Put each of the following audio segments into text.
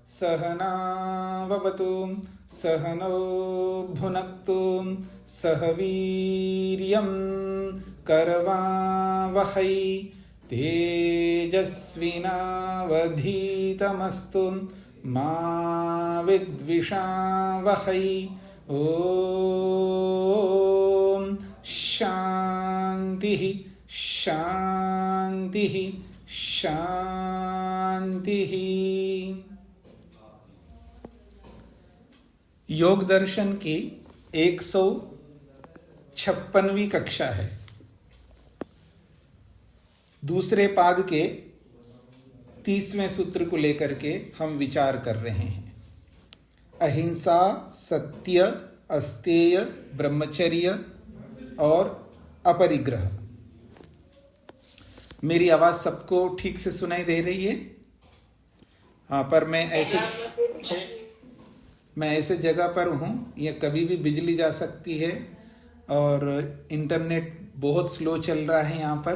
सहनाववतु सहनौ भुनक्तु सह वीर्यं करवावहै तेजस्विनावधीतमस्तु मा विद्विषावहै। ओम शांति शांति शांति। योग दर्शन की 156वीं कक्षा है। दूसरे पाद के 30वें सूत्र को लेकर के हम विचार कर रहे हैं। अहिंसा, सत्य, अस्तेय, ब्रह्मचर्य और अपरिग्रह। मेरी आवाज सबको ठीक से सुनाई दे रही है? हाँ, पर मैं ऐसे जगह पर हूँ, ये कभी भी बिजली जा सकती है और इंटरनेट बहुत स्लो चल रहा है यहाँ पर।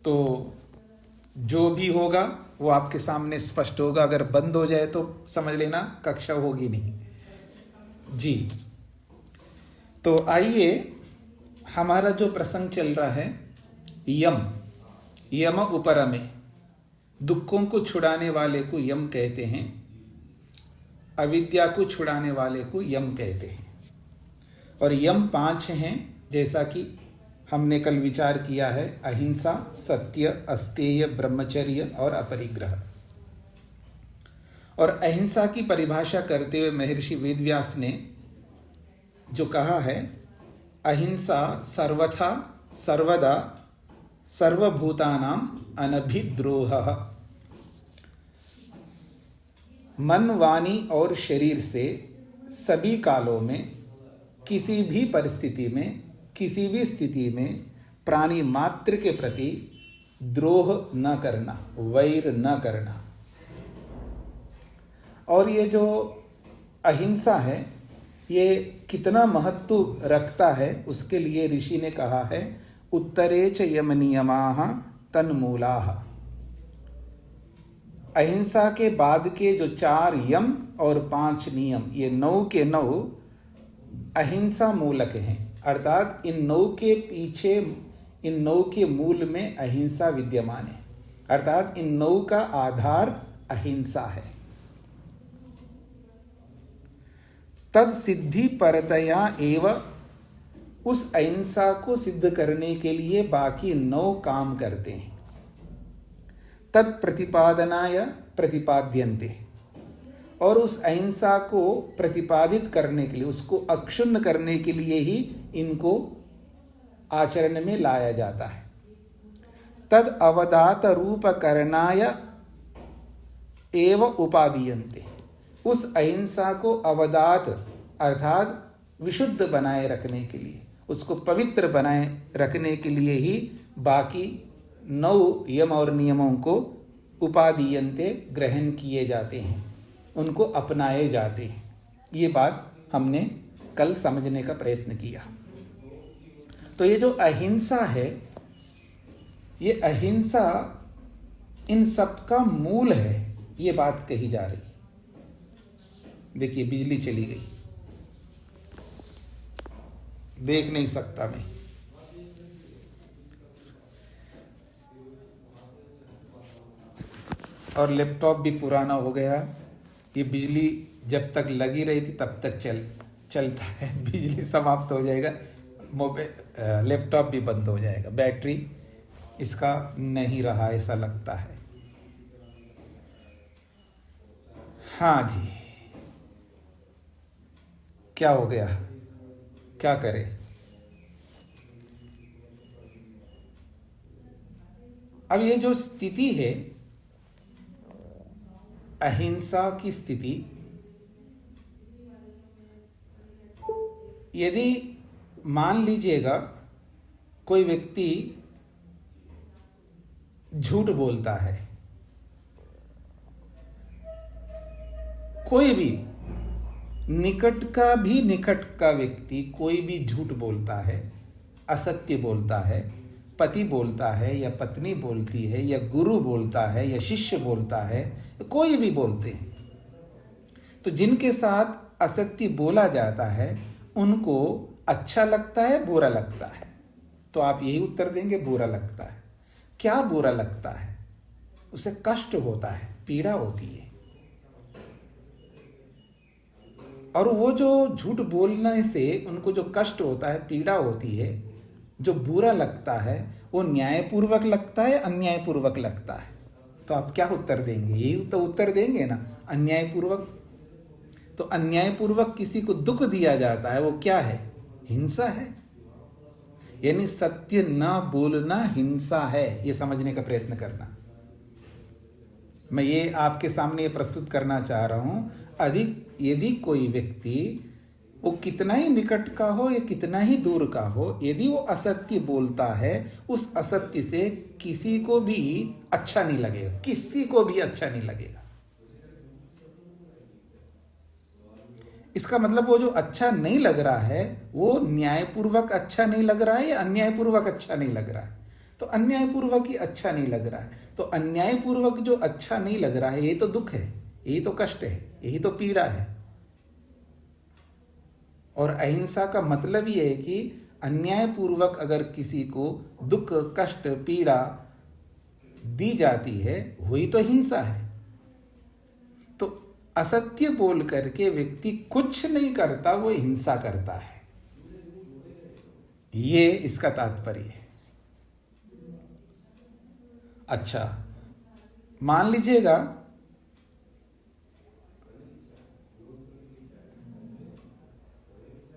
तो जो भी होगा वो आपके सामने स्पष्ट होगा। अगर बंद हो जाए तो समझ लेना कक्षा होगी नहीं जी। तो आइए, हमारा जो प्रसंग चल रहा है, यम उपरमे, दुखों को छुड़ाने वाले को यम कहते हैं, अविद्या को छुड़ाने वाले को यम कहते हैं। और यम 5 हैं, जैसा कि हमने कल विचार किया है। अहिंसा, सत्य, अस्तेय, ब्रह्मचर्य और अपरिग्रह। और अहिंसा की परिभाषा करते हुए महर्षि वेदव्यास ने जो कहा है, अहिंसा सर्वथा सर्वदा सर्वभूतानां अनभिद्रोहः। मन, वाणी और शरीर से सभी कालों में, किसी भी परिस्थिति में, किसी भी स्थिति में प्राणी मात्र के प्रति द्रोह न करना, वैर न करना। और ये जो अहिंसा है, ये कितना महत्व रखता है, उसके लिए ऋषि ने कहा है, उत्तरे च यम नियमाः तन्मूलाः। अहिंसा के बाद के जो 4 यम और 5 नियम, ये 9 के 9 अहिंसा मूलक हैं। अर्थात इन 9 के पीछे, इन 9 के मूल में अहिंसा विद्यमान है। अर्थात इन 9 का आधार अहिंसा है। तद सिद्धि परतया एव, उस अहिंसा को सिद्ध करने के लिए बाकी 9 काम करते हैं। तत् प्रतिपादनाय प्रतिपाद्यन्ते, और उस अहिंसा को प्रतिपादित करने के लिए, उसको अक्षुण्ण करने के लिए ही इनको आचरण में लाया जाता है। तद अवदात रूप करणाय एव उपादीयन्ते, उस अहिंसा को अवदात अर्थात विशुद्ध बनाए रखने के लिए, उसको पवित्र बनाए रखने के लिए ही बाकी 9 यम और नियमों को उपादीयन्ते ग्रहण किए जाते हैं, उनको अपनाए जाते हैं। ये बात हमने कल समझने का प्रयत्न किया। तो ये जो अहिंसा है, ये अहिंसा इन सब का मूल है, ये बात कही जा रही। देखिए, बिजली चली गई, देख नहीं सकता मैं। और लैपटॉप भी पुराना हो गया। ये बिजली जब तक लगी रही थी तब तक चलता है, बिजली समाप्त हो जाएगा, लैपटॉप भी बंद हो जाएगा, बैटरी इसका नहीं रहा, ऐसा लगता है। हाँ जी, क्या हो गया, क्या करें? अब ये जो स्थिति है, अहिंसा की स्थिति, यदि मान लीजिएगा कोई व्यक्ति झूठ बोलता है, कोई भी निकट का व्यक्ति कोई भी झूठ बोलता है, असत्य बोलता है, पति बोलता है या पत्नी बोलती है या गुरु बोलता है या शिष्य बोलता है, कोई भी बोलते हैं, तो जिनके साथ असत्य बोला जाता है उनको अच्छा लगता है, बुरा लगता है? तो आप यही उत्तर देंगे, बुरा लगता है। क्या बुरा लगता है? उसे कष्ट होता है, पीड़ा होती है। और वो जो झूठ बोलने से उनको जो कष्ट होता है, पीड़ा होती है, जो बुरा लगता है, वो न्यायपूर्वक लगता है, अन्यायपूर्वक लगता है? तो आप क्या उत्तर देंगे? यही तो उत्तर देंगे ना, अन्यायपूर्वक। तो अन्यायपूर्वक किसी को दुख दिया जाता है, वो क्या है? हिंसा है। यानी सत्य न बोलना हिंसा है, ये समझने का प्रयत्न करना। मैं ये आपके सामने ये प्रस्तुत करना चाह रहा हूं। यदि कोई व्यक्ति, वो कितना ही निकट का हो या कितना ही दूर का हो, यदि वो असत्य बोलता है, उस असत्य से किसी को भी अच्छा नहीं लगेगा, किसी को भी अच्छा नहीं लगेगा। इसका मतलब वो जो अच्छा नहीं लग रहा है, वो न्यायपूर्वक अच्छा नहीं लग रहा है या अन्यायपूर्वक अच्छा नहीं लग रहा है? तो अन्यायपूर्वक ही अच्छा नहीं लग रहा है। तो अन्यायपूर्वक जो अच्छा नहीं लग रहा है, यही तो दुख है, यही तो कष्ट है, यही तो पीड़ा है। और अहिंसा का मतलब ये है कि अन्यायपूर्वक अगर किसी को दुख, कष्ट, पीड़ा दी जाती है, वही तो हिंसा है। तो असत्य बोल करके व्यक्ति कुछ नहीं करता, वो हिंसा करता है। ये इसका तात्पर्य है। अच्छा, मान लीजिएगा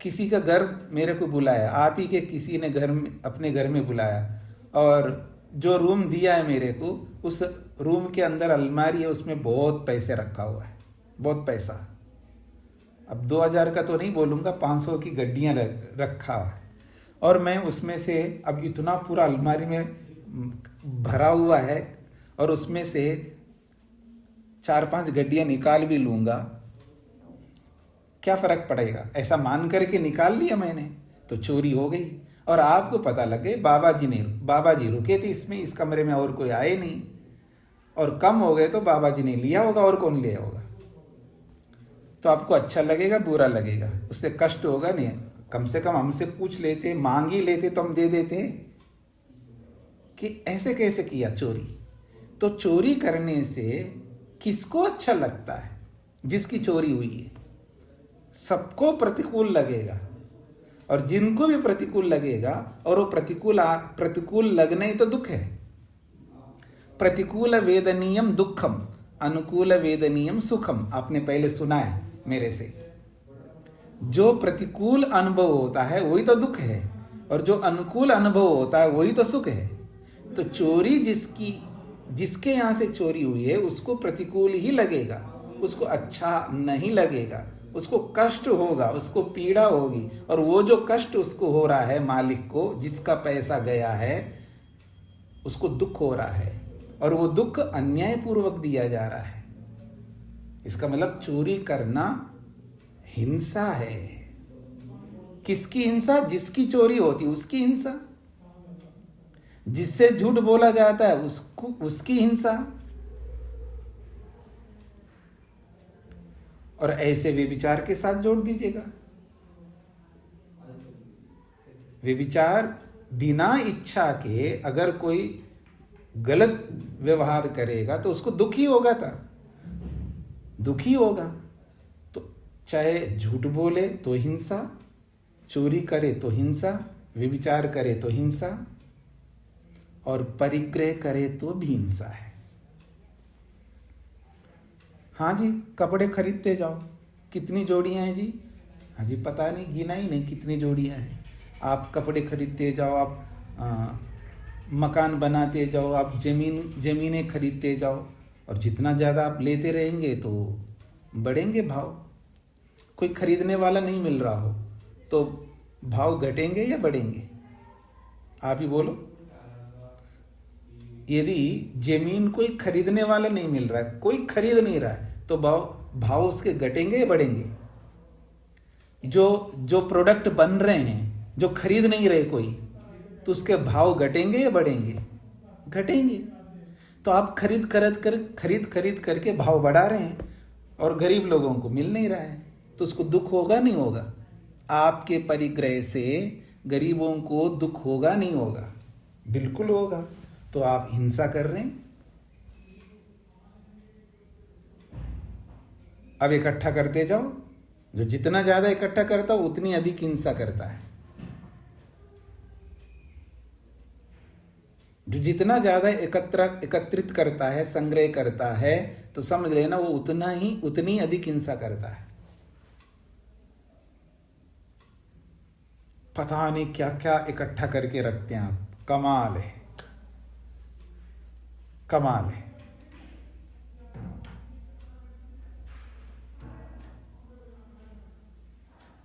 किसी का घर मेरे को बुलाया, आप ही के किसी ने घर में, अपने घर में बुलाया, और जो रूम दिया है मेरे को, उस रूम के अंदर अलमारी है, उसमें बहुत पैसे रखा हुआ है, बहुत पैसा। अब 2000 का तो नहीं बोलूँगा, 500 की गड्डियाँ रखा है, और मैं उसमें से अब इतना पूरा अलमारी में भरा हुआ है, और उसमें से 4-5 गड्डियाँ निकाल भी लूँगा, क्या फ़र्क पड़ेगा? ऐसा मान करके निकाल लिया मैंने, तो चोरी हो गई। और आपको पता लग गई बाबा जी रुके थे इसमें, इस कमरे में और कोई आए नहीं, और कम हो गए तो बाबा जी ने लिया होगा, और कौन लिया होगा? तो आपको अच्छा लगेगा, बुरा लगेगा? उससे कष्ट होगा नहीं? कम से कम हमसे पूछ लेते, मांग ही लेते तो हम दे देते कि ऐसे कैसे किया चोरी। तो चोरी करने से किसको अच्छा लगता है? जिसकी चोरी हुई है सबको प्रतिकूल लगेगा, और जिनको भी प्रतिकूल लगेगा, और वो प्रतिकूल लगना ही तो दुख है। प्रतिकूल वेदनीयम दुखम, अनुकूल वेदनीयम सुखम, आपने पहले सुना है मेरे से। जो प्रतिकूल अनुभव होता है वही तो दुख है, और जो अनुकूल अनुभव होता है वही तो सुख है। तो चोरी जिसके यहाँ से चोरी हुई है उसको प्रतिकूल ही लगेगा, उसको अच्छा नहीं लगेगा, उसको कष्ट होगा, उसको पीड़ा होगी। और वो जो कष्ट उसको हो रहा है, मालिक को जिसका पैसा गया है, उसको दुख हो रहा है, और वो दुख अन्यायपूर्वक दिया जा रहा है। इसका मतलब चोरी करना हिंसा है। किसकी हिंसा? जिसकी चोरी होती है उसकी हिंसा, जिससे झूठ बोला जाता है उसकी हिंसा। और ऐसे व्यभिचार के साथ जोड़ दीजिएगा। व्यभिचार बिना इच्छा के अगर कोई गलत व्यवहार करेगा तो उसको दुखी होगा, दुखी होगा। तो चाहे झूठ बोले तो हिंसा, चोरी करे तो हिंसा, व्यभिचार करे तो हिंसा, और परिग्रह करे तो भी हिंसा है। हाँ जी, कपड़े खरीदते जाओ, कितनी जोड़ियाँ हैं जी? हाँ जी, पता नहीं, गिना ही नहीं कितनी जोड़ियाँ हैं। आप कपड़े खरीदते जाओ, आप मकान बनाते जाओ, आप ज़मीनें खरीदते जाओ, और जितना ज़्यादा आप लेते रहेंगे तो बढ़ेंगे भाव। कोई खरीदने वाला नहीं मिल रहा हो तो भाव घटेंगे या बढ़ेंगे? आप ही बोलो। यदि जमीन कोई खरीदने वाला नहीं मिल रहा है, कोई खरीद नहीं रहा है, तो भाव उसके घटेंगे या बढ़ेंगे? जो प्रोडक्ट बन रहे हैं, जो खरीद नहीं रहे कोई, तो उसके भाव घटेंगे या बढ़ेंगे? घटेंगे। तो आप खरीद करके भाव बढ़ा रहे हैं और गरीब लोगों को मिल नहीं रहा है, तो उसको दुख होगा नहीं होगा? आपके परिग्रह से गरीबों को दुख होगा नहीं होगा? बिल्कुल होगा। तो आप हिंसा कर रहे हैं। अब इकट्ठा करते जाओ, जो जितना ज्यादा इकट्ठा करता है उतनी अधिक हिंसा करता है। जो जितना ज्यादा एकत्रित करता है, संग्रह करता है, तो समझ लेना वो उतनी अधिक हिंसा करता है। पता नहीं क्या क्या इकट्ठा करके रखते हैं आप। कमाल है, कमाल है।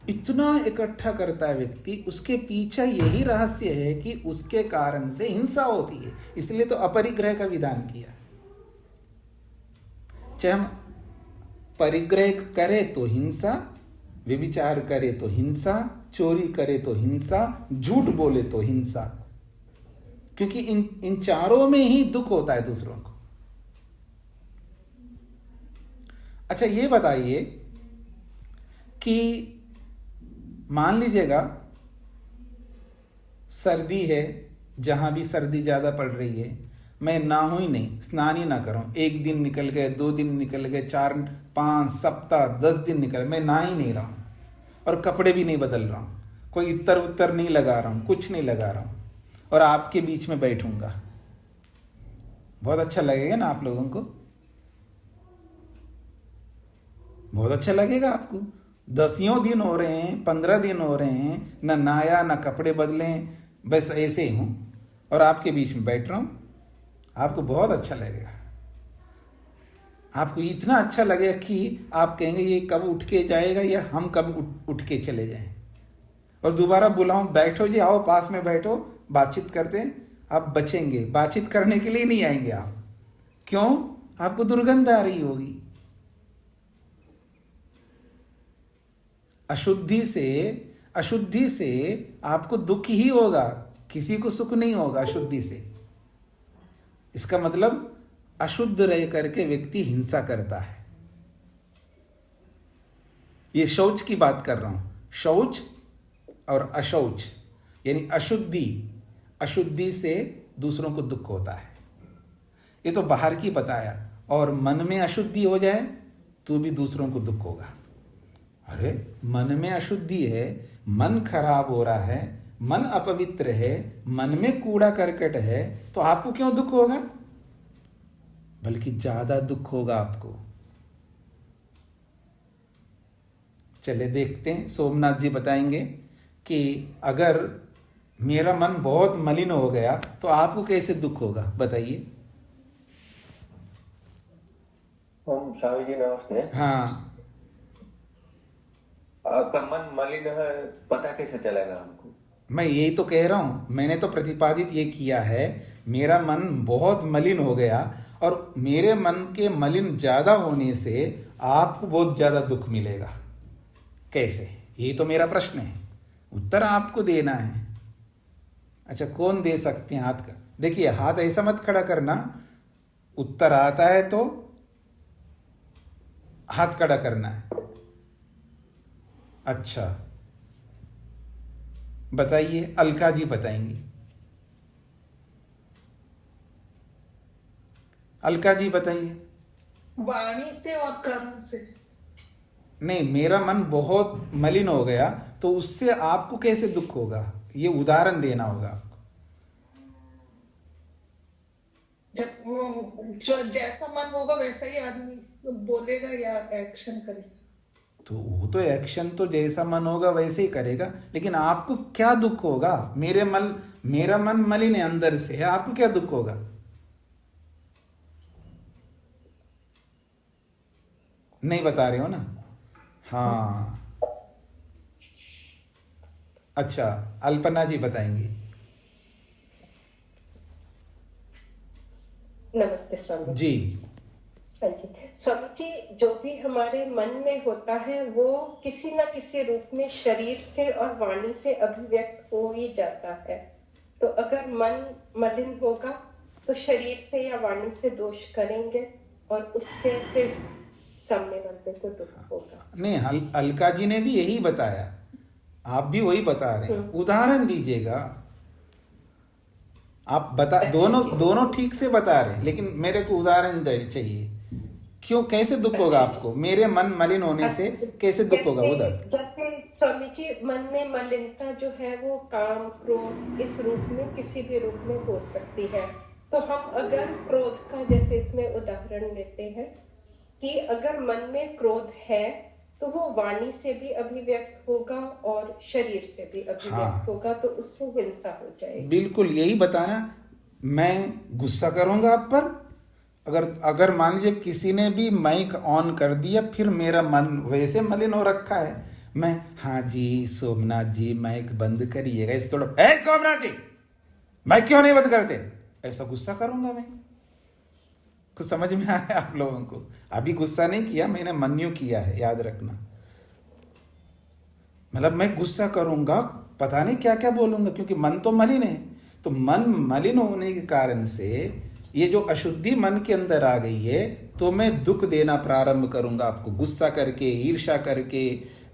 इतना इकट्ठा करता है व्यक्ति, उसके पीछे यही रहस्य है कि उसके कारण से हिंसा होती है। इसलिए तो अपरिग्रह का विधान किया। चाहे हम परिग्रह करे तो हिंसा, व्यभिचार करे तो हिंसा, चोरी करे तो हिंसा, झूठ बोले तो हिंसा, क्योंकि इन चारों में ही दुख होता है दूसरों को। अच्छा, ये बताइए कि मान लीजिएगा सर्दी है, जहां भी सर्दी ज्यादा पड़ रही है, मैं नहाऊं ही नहीं, स्नान ही ना करूं, 1 दिन निकल गए, 2 दिन निकल गए, 4, 5 सप्ताह, 10 दिन निकल, मैं नहा ही नहीं रहा हूं और कपड़े भी नहीं बदल रहा हूं, कोई इतर उत्तर नहीं लगा रहा हूं, कुछ नहीं लगा रहा हूं, और आपके बीच में बैठूंगा, बहुत अच्छा लगेगा ना आप लोगों को? बहुत अच्छा लगेगा आपको। 10 दिन हो रहे हैं, 15 दिन हो रहे हैं, ना नहाया ना कपड़े बदले, बस ऐसे ही हूं और आपके बीच में बैठ रहा हूं, आपको बहुत अच्छा लगेगा। आपको इतना अच्छा लगेगा कि आप कहेंगे ये कब उठ के जाएगा या हम कब उठ के चले जाएं, और दोबारा बुलाऊं, बैठो जी, आओ पास में बैठो, बातचीत करते हैं। आप बचेंगे, बातचीत करने के लिए नहीं आएंगे आप। क्यों? आपको दुर्गंध आ रही होगी। अशुद्धि से आपको दुख ही होगा, किसी को सुख नहीं होगा अशुद्धि से। इसका मतलब अशुद्ध रह करके व्यक्ति हिंसा करता है। ये शौच की बात कर रहा हूं, शौच और अशौच, यानी अशुद्धि से दूसरों को दुख होता है। ये तो बाहर की बताया, और मन में अशुद्धि हो जाए तो भी दूसरों को दुख होगा। अरे मन में अशुद्धि है, मन खराब हो रहा है, मन अपवित्र है, मन में कूड़ा करकट है, तो आपको क्यों दुख होगा? बल्कि ज्यादा दुख होगा आपको। चले देखते हैं, सोमनाथ जी बताएंगे कि अगर मेरा मन बहुत मलिन हो गया तो आपको कैसे दुख होगा, बताइए। ओम स्वामी जी नमस्ते। हाँ, आपका मन मलिन है, पता कैसे चलेगा हमको? मैं यही तो कह रहा हूं, मैंने तो प्रतिपादित ये किया है, मेरा मन बहुत मलिन हो गया, और मेरे मन के मलिन ज्यादा होने से आपको बहुत ज्यादा दुख मिलेगा। कैसे? यही तो मेरा प्रश्न है, उत्तर आपको देना है। अच्छा, कौन दे सकते हैं हाथ का? देखिए, हाथ ऐसा मत खड़ा करना, उत्तर आता है तो हाथ खड़ा करना है। अच्छा, बताइए, अलका जी बताएंगी। अलका जी बताइए। वाणी से और कर्म से। नहीं, मेरा मन बहुत मलिन हो गया तो उससे आपको कैसे दुख होगा, ये उदाहरण देना होगा आपको। जो जैसा मन होगा वैसा ही आदमी बोलेगा या एक्शन करेगा। तो वो तो एक्शन तो जैसा मन होगा वैसे ही करेगा, लेकिन आपको क्या दुख होगा? मेरा मन मलिन है अंदर से, आपको क्या दुख होगा? नहीं बता रहे हो ना? हाँ, अच्छा, अल्पना जी बताएंगी। नमस्ते स्वामी जी। हाँ जी स्वामी जी, जो भी हमारे मन में होता है वो किसी न किसी रूप में शरीर से और वाणी से अभिव्यक्त हो ही जाता है। तो अगर मन मलिन होगा तो शरीर से या वाणी से दोष करेंगे और उससे फिर सामने वाले को दुख होगा। नहीं, अलका जी ने भी यही बताया, आप भी वही बता रहे हैं। उदाहरण दीजिएगा आप, बता दोनों ठीक से बता रहे हैं, लेकिन मेरे को उदाहरण चाहिए। क्यों, कैसे दुख होगा आपको? मेरे मन मलिन होने से कैसे दुख होगा? उधर जैसे स्वामी जी, मन में मलिनता जो है वो काम क्रोध इस रूप में किसी भी रूप में हो सकती है। तो हम अगर क्रोध का जैसे इसमें उदाहरण लेते हैं कि अगर मन में क्रोध है तो वो वाणी से भी अभिव्यक्त होगा और शरीर से भी अभिव्यक्त होगा, तो उससे हिंसा हो जाएगी। बिल्कुल यही बताना। मैं गुस्सा करूंगा आप पर, अगर मान लीजिए किसी ने भी माइक ऑन कर दिया, फिर मेरा मन वैसे मलिन हो रखा है, मैं हाँ जी सोमनाथ जी माइक बंद करिएगा, इस थोड़ा ए सोमनाथ जी माइक क्यों नहीं बंद करते, ऐसा गुस्सा करूंगा मैं। कुछ समझ में आया आप लोगों को? अभी गुस्सा नहीं किया मैंने, मन्यु किया है, याद रखना। मतलब मैं गुस्सा करूंगा, पता नहीं क्या क्या बोलूंगा, क्योंकि मन तो मलिन है। तो मन मलिन होने के कारण से ये जो अशुद्धि मन के अंदर आ गई है, तो मैं दुख देना प्रारंभ करूंगा आपको, गुस्सा करके, ईर्ष्या करके,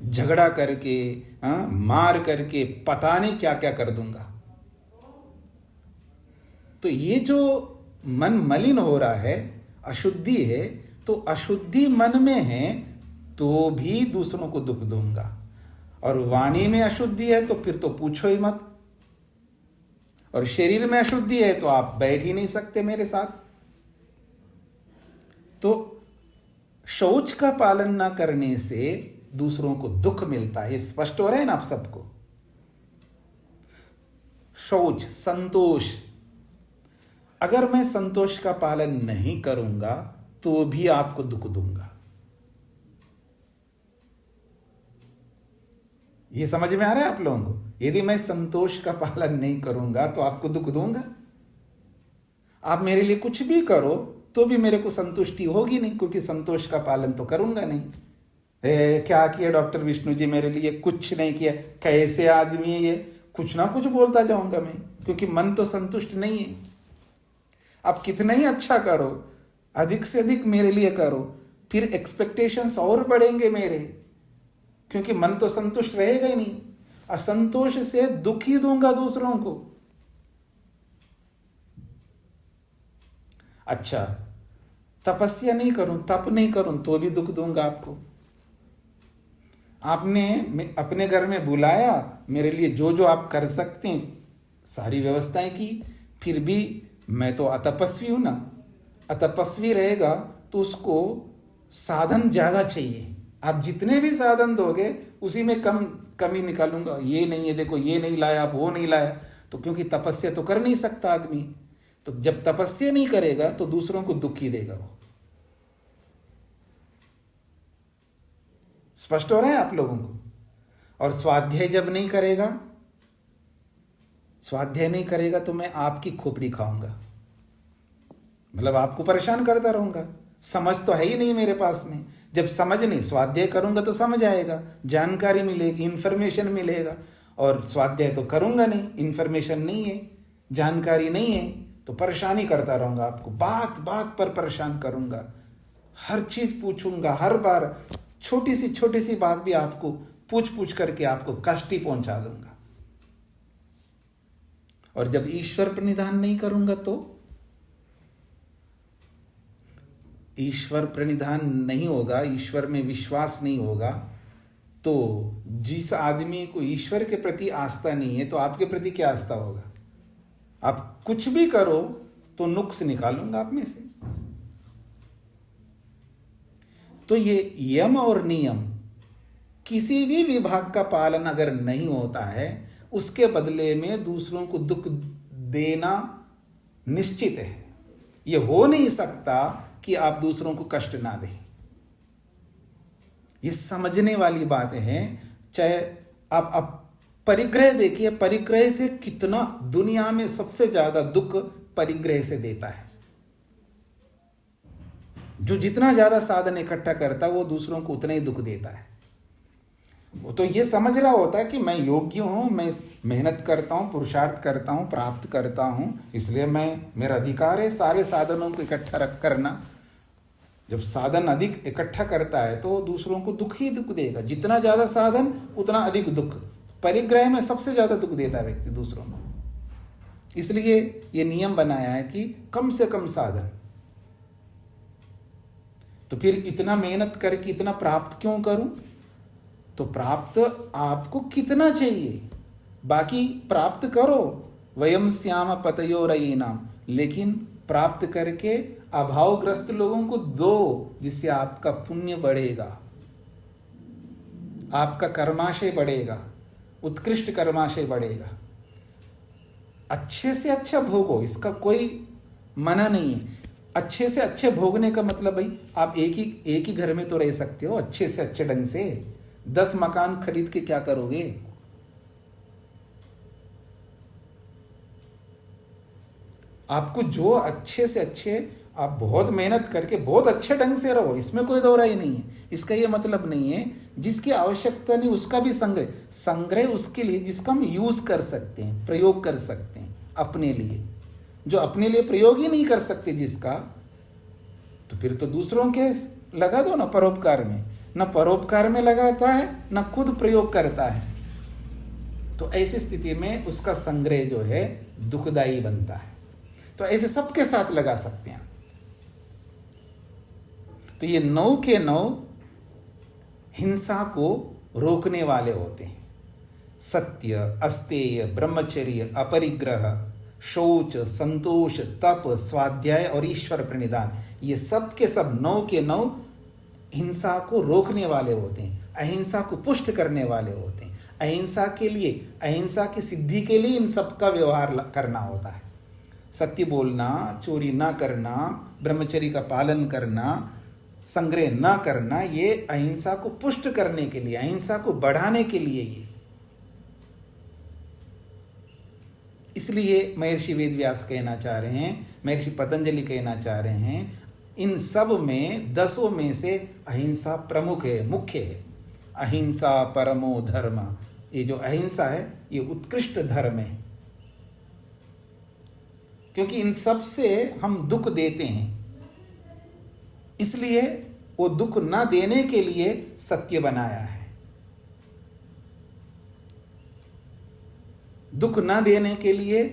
झगड़ा करके, मार करके, पता नहीं क्या क्या कर दूंगा। तो ये जो मन मलिन हो रहा है, अशुद्धि है, तो अशुद्धि मन में है तो भी दूसरों को दुख दूंगा। और वाणी में अशुद्धि है तो फिर तो पूछो ही मत। और शरीर में अशुद्धि है तो आप बैठ ही नहीं सकते मेरे साथ। तो शौच का पालन ना करने से दूसरों को दुख मिलता है, ये स्पष्ट हो रहा है ना आप सबको? शौच, संतोष, अगर मैं संतोष का पालन नहीं करूंगा तो भी आपको दुख दूंगा। ये समझ में आ रहा है आप लोगों को? यदि मैं संतोष का पालन नहीं करूंगा तो आपको दुख दूंगा। आप मेरे लिए कुछ भी करो तो भी मेरे को संतुष्टि होगी नहीं, क्योंकि संतोष का पालन तो करूंगा नहीं। क्या किया डॉक्टर विष्णु जी मेरे लिए? कुछ नहीं किया। कैसे आदमी है ये? कुछ ना कुछ बोलता जाऊंगा मैं, क्योंकि मन तो संतुष्ट नहीं है। आप कितना ही अच्छा करो, अधिक से अधिक मेरे लिए करो, फिर एक्सपेक्टेशंस और बढ़ेंगे मेरे, क्योंकि मन तो संतुष्ट रहेगा ही नहीं। असंतोष से दुख ही दूंगा दूसरों को। अच्छा, तपस्या नहीं करूं, तप नहीं करूं तो भी दुख दूंगा आपको। आपने अपने घर में बुलाया, मेरे लिए जो जो आप कर सकते हैं सारी व्यवस्थाएं की, फिर भी मैं तो अतपस्वी हूं ना। अतपस्वी रहेगा तो उसको साधन ज्यादा चाहिए। आप जितने भी साधन दोगे उसी में कमी निकालूंगा। ये नहीं है, देखो ये नहीं लाया, आप वो नहीं लाया। तो क्योंकि तपस्या तो कर नहीं सकता आदमी, तो जब तपस्या नहीं करेगा तो दूसरों को दुख ही देगा वो। स्पष्ट हो रहा है आप लोगों को? और स्वाध्याय जब नहीं करेगा, स्वाध्याय नहीं करेगा तो मैं आपकी खोपड़ी खाऊंगा, मतलब आपको परेशान करता रहूंगा। समझ तो है ही नहीं मेरे पास में। जब समझ नहीं, स्वाध्याय करूंगा तो समझ आएगा, जानकारी मिलेगी, इंफॉर्मेशन मिलेगा। और स्वाध्याय तो करूंगा नहीं, इंफॉर्मेशन नहीं है, जानकारी नहीं है, तो परेशानी करता रहूंगा आपको। बात बात पर परेशान करूंगा, हर चीज पूछूंगा, हर बार छोटी सी बात भी आपको पूछ करके आपको कष्ट ही पहुंचा दूंगा। और जब ईश्वर प्रणिधान नहीं करूंगा तो ईश्वर प्रणिधान नहीं होगा, ईश्वर में विश्वास नहीं होगा, तो जिस आदमी को ईश्वर के प्रति आस्था नहीं है तो आपके प्रति क्या आस्था होगा? आप कुछ भी करो तो नुक्स निकालूंगा आप में से। तो ये यम और नियम, किसी भी विभाग का पालन अगर नहीं होता है, उसके बदले में दूसरों को दुख देना निश्चित है। ये हो नहीं सकता कि आप दूसरों को कष्ट ना दें। ये समझने वाली बातें हैं। चाहे आप परिग्रह देखिए, परिग्रह से कितना दुनिया में सबसे ज्यादा दुख परिग्रह से देता है। जो जितना ज्यादा साधन इकट्ठा करता है वो दूसरों को उतना ही दुख देता है। वो तो ये समझ रहा होता है कि मैं योग्य हूँ, मैं मेहनत करता हूँ, पुरुषार्थ करता हूँ, प्राप्त करता हूँ, इसलिए मेरा अधिकार है सारे साधनों को इकट्ठा रख करना। जब साधन अधिक इकट्ठा करता है तो दूसरों को दुख ही दुख देगा। जितना ज़्यादा साधन उतना अधिक दुख। परिग्रह में सबसे ज़्यादा दुख देता है व्यक्ति दूसरों को। इसलिए ये नियम बनाया है कि कम से कम साधन। तो फिर इतना मेहनत करके इतना प्राप्त क्यों करूं? तो प्राप्त आपको कितना चाहिए, बाकी प्राप्त करो। वयम श्याम पतयोरयीनाम, लेकिन प्राप्त करके अभावग्रस्त लोगों को दो, जिससे आपका पुण्य बढ़ेगा, आपका कर्माशय बढ़ेगा, उत्कृष्ट कर्माशय बढ़ेगा। अच्छे से अच्छा भोगो, इसका कोई मना नहीं है। अच्छे से अच्छे भोगने का मतलब भाई आप एक ही घर में तो रह सकते हो अच्छे से अच्छे ढंग से। 10 मकान खरीद के क्या करोगे? आपको जो अच्छे से अच्छे, आप बहुत मेहनत करके बहुत अच्छे ढंग से रहो, इसमें कोई दोहराई नहीं है। इसका ये मतलब नहीं है जिसकी आवश्यकता नहीं उसका भी संग्रह उसके लिए जिसका हम यूज कर सकते हैं, प्रयोग कर सकते हैं अपने लिए। जो अपने लिए प्रयोग ही नहीं कर सकते जिसका, तो फिर तो दूसरों के लगा दो ना परोपकार में। न परोपकार में लगाता है न खुद प्रयोग करता है, तो ऐसी स्थिति में उसका संग्रह जो है दुखदायी बनता है। तो ऐसे सबके साथ लगा सकते हैं। तो ये 9 के 9 हिंसा को रोकने वाले होते हैं। सत्य, अस्तेय, ब्रह्मचर्य, अपरिग्रह, शौच, संतोष, तप, स्वाध्याय और ईश्वर प्रणिधान, ये सब के सब 9 के 9 हिंसा को रोकने वाले होते हैं, अहिंसा को पुष्ट करने वाले होते हैं। अहिंसा के लिए, अहिंसा की सिद्धि के लिए इन सब का व्यवहार करना होता है। सत्य बोलना, चोरी ना करना, ब्रह्मचर्य का पालन करना, संग्रह ना करना, ये अहिंसा को पुष्ट करने के लिए, अहिंसा को बढ़ाने के लिए ये। इसलिए महर्षि वेदव्यास कहना चाह रहे हैं, महर्षि पतंजलि कहना चाह रहे हैं, इन सब में 10 में से अहिंसा प्रमुख है, मुख्य है। अहिंसा परमो धर्म, ये जो अहिंसा है ये उत्कृष्ट धर्म है, क्योंकि इन सब से हम दुख देते हैं। इसलिए वो दुख ना देने के लिए सत्य बनाया है, दुख ना देने के लिए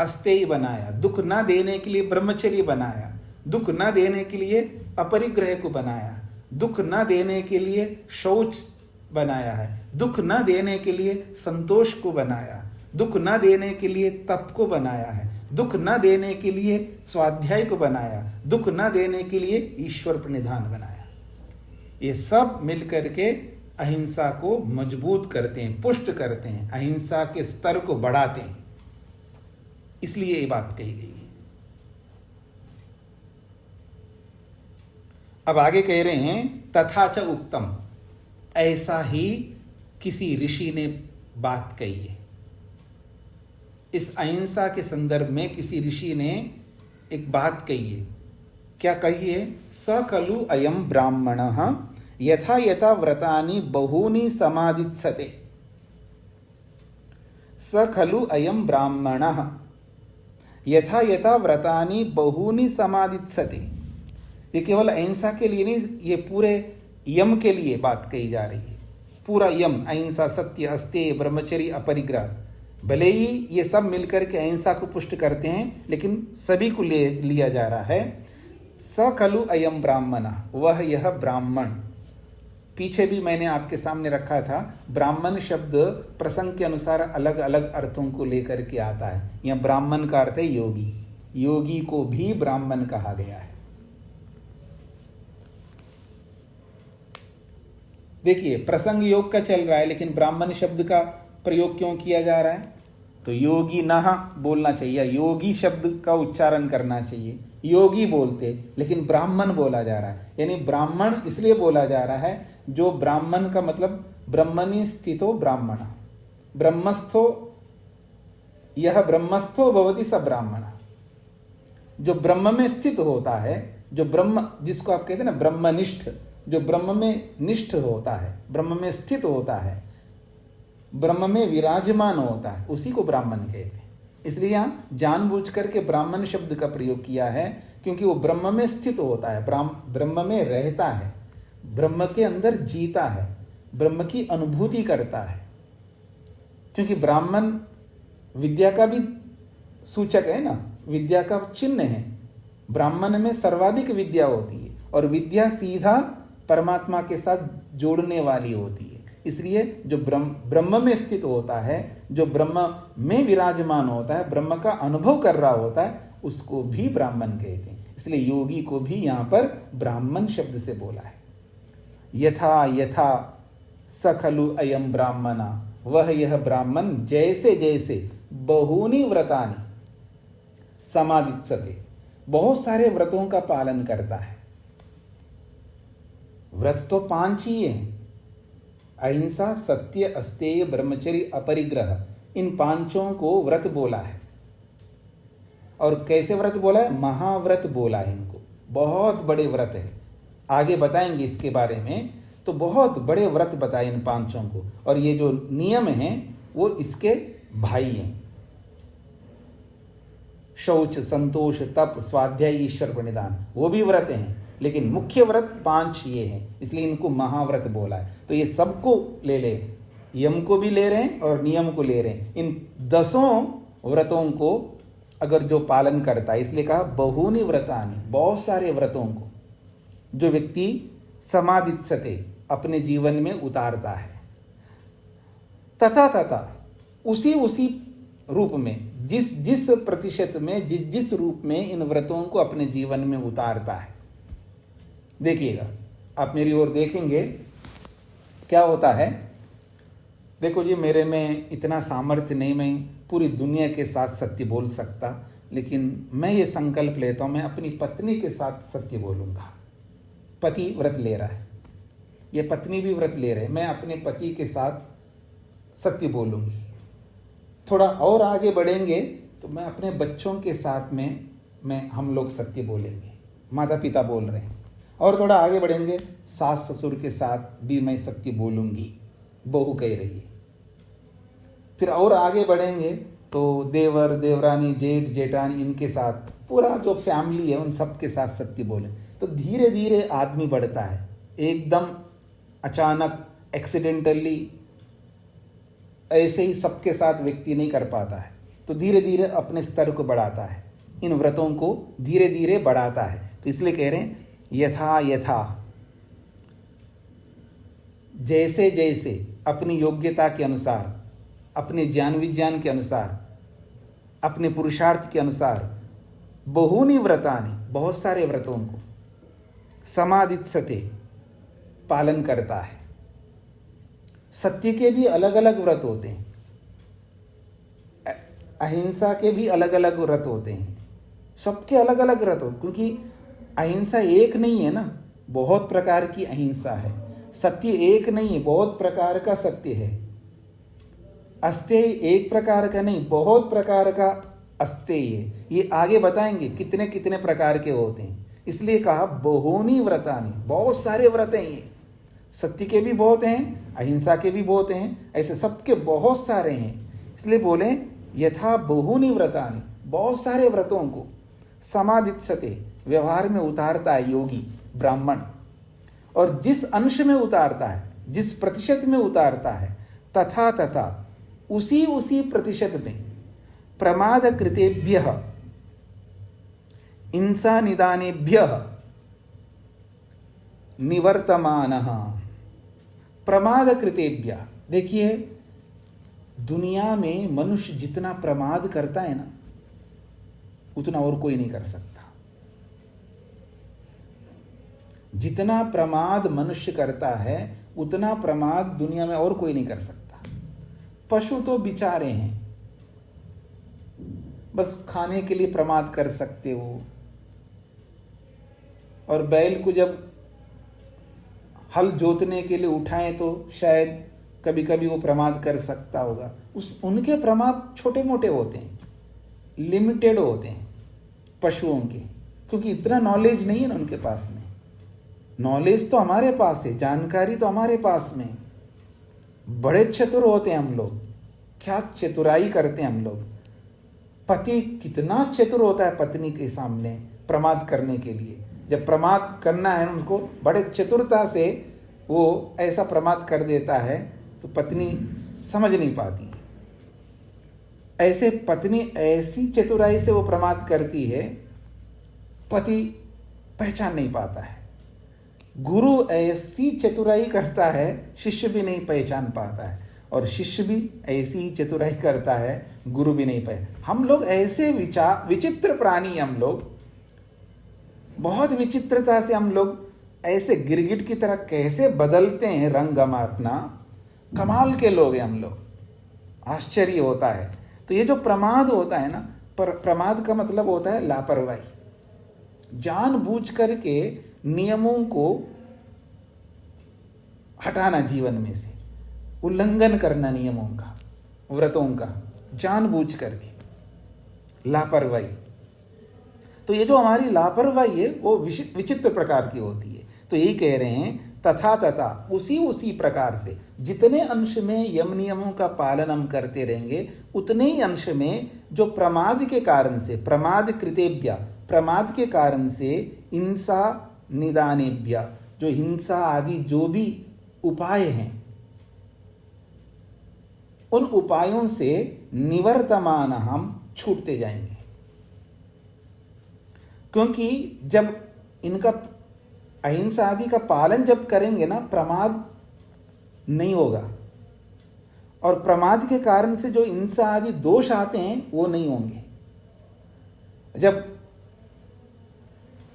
अस्तेय बनाया, दुख ना देने के लिए ब्रह्मचर्य बनाया, दुख ना देने के लिए अपरिग्रह को बनाया, दुख ना देने के लिए शौच बनाया है, दुख ना देने के लिए संतोष को बनाया, दुख ना देने के लिए तप को बनाया है, दुख ना देने के लिए स्वाध्याय को बनाया, दुख ना देने के लिए ईश्वर प्रणिधान बनाया। ये सब मिलकर के अहिंसा को मजबूत करते हैं, पुष्ट करते हैं, अहिंसा के स्तर को बढ़ाते हैं। इसलिए ये बात कही गई है। अब आगे कह रहे हैं तथा च उक्तम, ऐसा ही किसी ऋषि ने बात कही है। इस अहिंसा के संदर्भ में किसी ऋषि ने एक बात कही है। क्या कही है? स खलु अयम ब्राह्मणः यथा यथा व्रतानि बहूनि समादित्सते। स खलु अयम ब्राह्मणः यथा यथा व्रतानि बहूनि समादित्सते। ये केवल अहिंसा के लिए नहीं, ये पूरे यम के लिए बात कही जा रही है। पूरा यम, अहिंसा, सत्य, अस्तेय, ब्रह्मचर्य, अपरिग्रह, भले ही ये सब मिलकर के अहिंसा को पुष्ट करते हैं, लेकिन सभी को लिया जा रहा है। स खलु अयम ब्राह्मण, वह यह ब्राह्मण। पीछे भी मैंने आपके सामने रखा था, ब्राह्मण शब्द प्रसंग के अनुसार अलग अलग अर्थों को लेकर के आता है। यह ब्राह्मण का अर्थ है योगी, योगी को भी ब्राह्मण कहा गया है। देखिए, प्रसंग योग का चल रहा है, लेकिन ब्राह्मण शब्द का प्रयोग क्यों किया जा रहा है? तो योगी नहा बोलना चाहिए, योगी शब्द का उच्चारण करना चाहिए। योगी बोलते, लेकिन ब्राह्मण बोला जा रहा है। यानी ब्राह्मण इसलिए बोला जा रहा है, जो ब्राह्मण का मतलब ब्रह्मणि स्थितो ब्राह्मण, ब्रह्मस्थो, यह ब्रह्मस्थो भवति स ब्राह्मण। जो ब्रह्म में स्थित होता है, जो ब्रह्म, जिसको आप कहते हैं ना ब्रह्मनिष्ठ, जो ब्रह्म में निष्ठ होता है, ब्रह्म में स्थित होता है, ब्रह्म में विराजमान होता है, उसी को ब्राह्मण कहते हैं। इसलिए यहाँ जानबूझ करके ब्राह्मण शब्द का प्रयोग किया है, क्योंकि वो ब्रह्म में स्थित होता है, ब्रह्म में रहता है, ब्रह्म के अंदर जीता है, ब्रह्म की अनुभूति करता है। क्योंकि ब्राह्मण विद्या का भी सूचक है ना, विद्या का चिन्ह है। ब्राह्मण में सर्वाधिक विद्या होती है और विद्या सीधा परमात्मा के साथ जोड़ने वाली होती है। इसलिए जो ब्रह्म में स्थित होता है, जो ब्रह्म में विराजमान होता है, ब्रह्म का अनुभव कर रहा होता है, उसको भी ब्राह्मण कहते हैं। इसलिए योगी को भी यहाँ पर ब्राह्मण शब्द से बोला है। यथा यथा स खलु अयम ब्राह्मणा, वह यह ब्राह्मण जैसे जैसे बहूनि व्रतानि समादित्सते, बहुत सारे व्रतों का पालन करता है। व्रत तो 5 ही हैं, अहिंसा, सत्य, अस्तेय, ब्रह्मचर्य, अपरिग्रह, इन 5 को व्रत बोला है। और कैसे व्रत बोला है? महाव्रत बोला है इनको। बहुत बड़े व्रत है, आगे बताएंगे इसके बारे में। तो बहुत बड़े व्रत बताए इन 5 को, और ये जो नियम हैं वो इसके भाई हैं। शौच, संतोष, तप, स्वाध्याय, ईश्वर प्रणिधान, वो भी व्रत हैं, लेकिन मुख्य व्रत 5 ये हैं, इसलिए इनको महाव्रत बोला है। तो ये सबको ले ले, यम को भी ले रहे हैं और नियम को ले रहे हैं। इन 10 व्रतों को अगर जो पालन करता है, इसलिए कहा बहूनि व्रतानि, बहुत सारे व्रतों को जो व्यक्ति समादित्सते, अपने जीवन में उतारता है, तथा तथा उसी रूप में, जिस प्रतिशत में, जिस रूप में इन व्रतों को अपने जीवन में उतारता है। देखिएगा, आप मेरी ओर देखेंगे क्या होता है। देखो जी, मेरे में इतना सामर्थ्य नहीं, मैं पूरी दुनिया के साथ सत्य बोल सकता, लेकिन मैं ये संकल्प लेता हूँ, मैं अपनी पत्नी के साथ सत्य बोलूँगा। पति व्रत ले रहा है, ये पत्नी भी व्रत ले रहे हैं, मैं अपने पति के साथ सत्य बोलूँगी। थोड़ा और आगे बढ़ेंगे तो मैं अपने बच्चों के साथ में हम लोग सत्य बोलेंगे, माता पिता बोल रहे हैं। और थोड़ा आगे बढ़ेंगे, सास ससुर के साथ भी मैं सत्य बोलूँगी, बहू कह रही है। फिर और आगे बढ़ेंगे तो देवर, देवरानी, जेठ, जेठानी, इनके साथ, पूरा जो फैमिली है उन सब के साथ सत्य बोले। तो धीरे धीरे आदमी बढ़ता है, एकदम अचानक एक्सीडेंटली ऐसे ही सबके साथ व्यक्ति नहीं कर पाता है। तो धीरे धीरे अपने स्तर को बढ़ाता है, इन व्रतों को धीरे धीरे बढ़ाता है। तो इसलिए कह रहे हैं यथा यथा, जैसे जैसे अपनी योग्यता के अनुसार, अपने ज्ञान विज्ञान के अनुसार, अपने पुरुषार्थ के अनुसार, बहूनि व्रतानि, बहुत सारे व्रतों को, समादित्सते, पालन करता है। सत्य के भी अलग अलग व्रत होते हैं, अहिंसा के भी अलग अलग व्रत होते हैं, सबके अलग अलग व्रत हो, क्योंकि अहिंसा एक नहीं है ना, बहुत प्रकार की अहिंसा है। सत्य एक नहीं है, बहुत प्रकार का सत्य है। अस्तेय एक प्रकार का नहीं, बहुत प्रकार का अस्तेय है। ये आगे बताएंगे कितने कितने प्रकार के होते हैं। इसलिए कहा बहूनि व्रतानि, बहुत सारे व्रत हैं ये। सत्य के भी बहुत हैं, अहिंसा के भी बहुत हैं, ऐसे सबके बहुत सारे हैं। इसलिए बोले यथा बहूनि व्रतानि, बहुत सारे व्रतों को, समादित्सते, व्यवहार में उतारता है योगी ब्राह्मण। और जिस अंश में उतारता है, जिस प्रतिशत में उतारता है, तथा तथा उसी प्रतिशत में प्रमाद कृतेभ्यः हिंसा निदानेभ्यः निवर्तमानः। प्रमाद कृतेभ्यः, देखिए दुनिया में मनुष्य जितना प्रमाद करता है ना, उतना और कोई नहीं कर सकता। जितना प्रमाद मनुष्य करता है, उतना प्रमाद दुनिया में और कोई नहीं कर सकता। पशु तो बेचारे हैं, बस खाने के लिए प्रमाद कर सकते हो। और बैल को जब हल जोतने के लिए उठाएं तो शायद कभी कभी वो प्रमाद कर सकता होगा। उनके प्रमाद छोटे मोटे होते हैं, लिमिटेड होते हैं पशुओं के, क्योंकि इतना नॉलेज नहीं है ना उनके पास में। नॉलेज तो हमारे पास है, जानकारी तो हमारे पास में। बड़े चतुर होते हैं हम लोग, क्या चतुराई करते हैं हम लोग। पति कितना चतुर होता है पत्नी के सामने प्रमाद करने के लिए। जब प्रमाद करना है उनको, बड़े चतुरता से वो ऐसा प्रमाद कर देता है तो पत्नी समझ नहीं पाती है। ऐसे पत्नी ऐसी चतुराई से वो प्रमाद करती है, पति पहचान नहीं पाता है। गुरु ऐसी चतुराई करता है, शिष्य भी नहीं पहचान पाता है, और शिष्य भी ऐसी चतुराई करता है, गुरु भी नहीं पाए। हम लोग ऐसे विचित्र प्राणी, हम लोग बहुत विचित्रता से हम लोग ऐसे गिरगिट की तरह कैसे बदलते हैं रंग अपना। कमाल के लोग हैं हम लोग, आश्चर्य होता है। तो ये जो प्रमाद होता है ना, प्रमाद का मतलब होता है लापरवाही। जानबूझ करके नियमों को हटाना, जीवन में से उल्लंघन करना नियमों का, व्रतों का, जानबूझ करके लापरवाही। तो ये जो हमारी लापरवाही है वो विचित्र प्रकार की होती है। तो यही कह रहे हैं, तथा तथा उसी प्रकार से जितने अंश में यम नियमों का पालन हम करते रहेंगे, उतने ही अंश में जो प्रमाद के कारण से, प्रमाद कृतेभ्य, प्रमाद के कारण से हिंसा निदानेभ्य, जो हिंसा आदि जो भी उपाय हैं, उन उपायों से निवर्तमान हम छूटते जाएंगे। क्योंकि जब इनका अहिंसा आदि का पालन जब करेंगे ना, प्रमाद नहीं होगा, और प्रमाद के कारण से जो हिंसा आदि दोष आते हैं वो नहीं होंगे। जब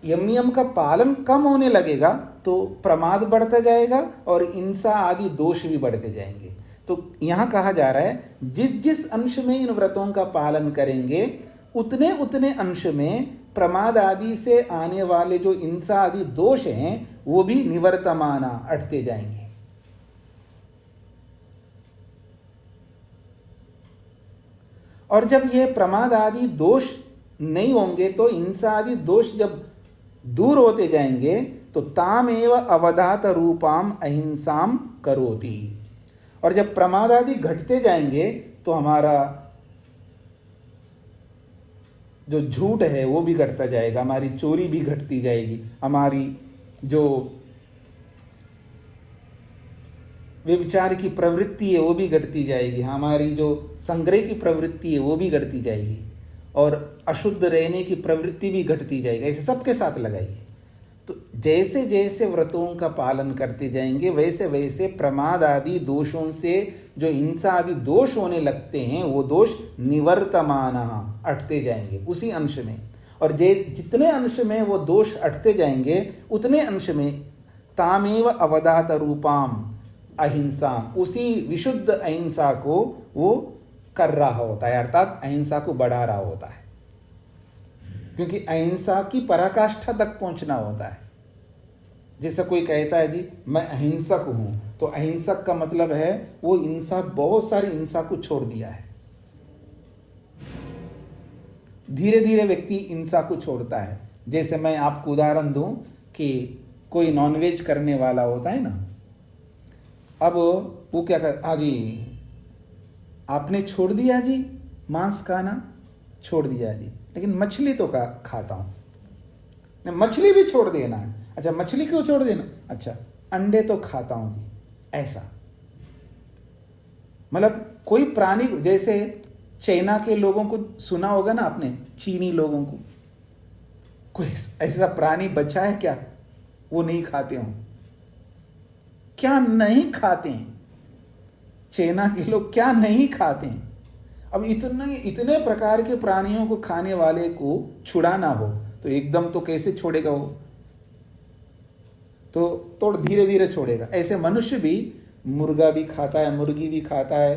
यम नियम का पालन कम होने लगेगा तो प्रमाद बढ़ता जाएगा और हिंसा आदि दोष भी बढ़ते जाएंगे। तो यहां कहा जा रहा है, जिस जिस अंश में इन व्रतों का पालन करेंगे, उतने उतने अंश में प्रमाद आदि से आने वाले जो हिंसा आदि दोष हैं वो भी निवर्तमाना, हटते जाएंगे। और जब ये प्रमाद आदि दोष नहीं होंगे तो हिंसा आदि दोष जब दूर होते जाएंगे तो तामेव अवधात रूपाम अहिंसाम करोति। और जब प्रमाद आदि घटते जाएंगे तो हमारा जो झूठ है वो भी घटता जाएगा, हमारी चोरी भी घटती जाएगी, हमारी जो व्यभिचार की प्रवृत्ति है वो भी घटती जाएगी, हमारी जो संग्रह की प्रवृत्ति है वो भी घटती जाएगी, और अशुद्ध रहने की प्रवृत्ति भी घटती जाएगी। ऐसे सबके साथ लगाइए। तो जैसे जैसे व्रतों का पालन करते जाएंगे, वैसे वैसे प्रमाद आदि दोषों से जो हिंसा आदि दोष होने लगते हैं वो दोष निवर्तमान, हटते जाएंगे उसी अंश में। और जितने अंश में वो दोष हटते जाएंगे, उतने अंश में तामेव अवधात रूपाम अहिंसा, उसी विशुद्ध अहिंसा को वो कर रहा होता है, अर्थात अहिंसा को बढ़ा रहा होता है। क्योंकि अहिंसा की पराकाष्ठा तक पहुंचना होता है। जैसे कोई कहता है जी मैं अहिंसक हूं, तो अहिंसक का मतलब है वो हिंसा, बहुत सारी हिंसा को छोड़ दिया है। धीरे धीरे व्यक्ति हिंसा को छोड़ता है। जैसे मैं आपको उदाहरण दूं कि कोई नॉनवेज करने वाला होता है ना, अब वो क्या कर, हाँ जी आपने छोड़ दिया जी मांस खाना, छोड़ दिया जी, लेकिन मछली तो खाता हूं, मछली भी छोड़ देना है। अच्छा मछली क्यों छोड़ देना? अच्छा अंडे तो खाता हूं जी। ऐसा मतलब कोई प्राणी, जैसे चाइना के लोगों को सुना होगा ना आपने, चीनी लोगों को, कोई ऐसा प्राणी बचा है क्या वो नहीं खाते हों? क्या नहीं खाते हैं? चाइना के लोग क्या नहीं खाते हैं? अब इतने प्रकार के प्राणियों को खाने वाले को छुड़ाना हो तो एकदम तो कैसे छोड़ेगा वो? तो थोड़ा धीरे धीरे छोड़ेगा। ऐसे मनुष्य भी मुर्गा भी खाता है, मुर्गी भी खाता है,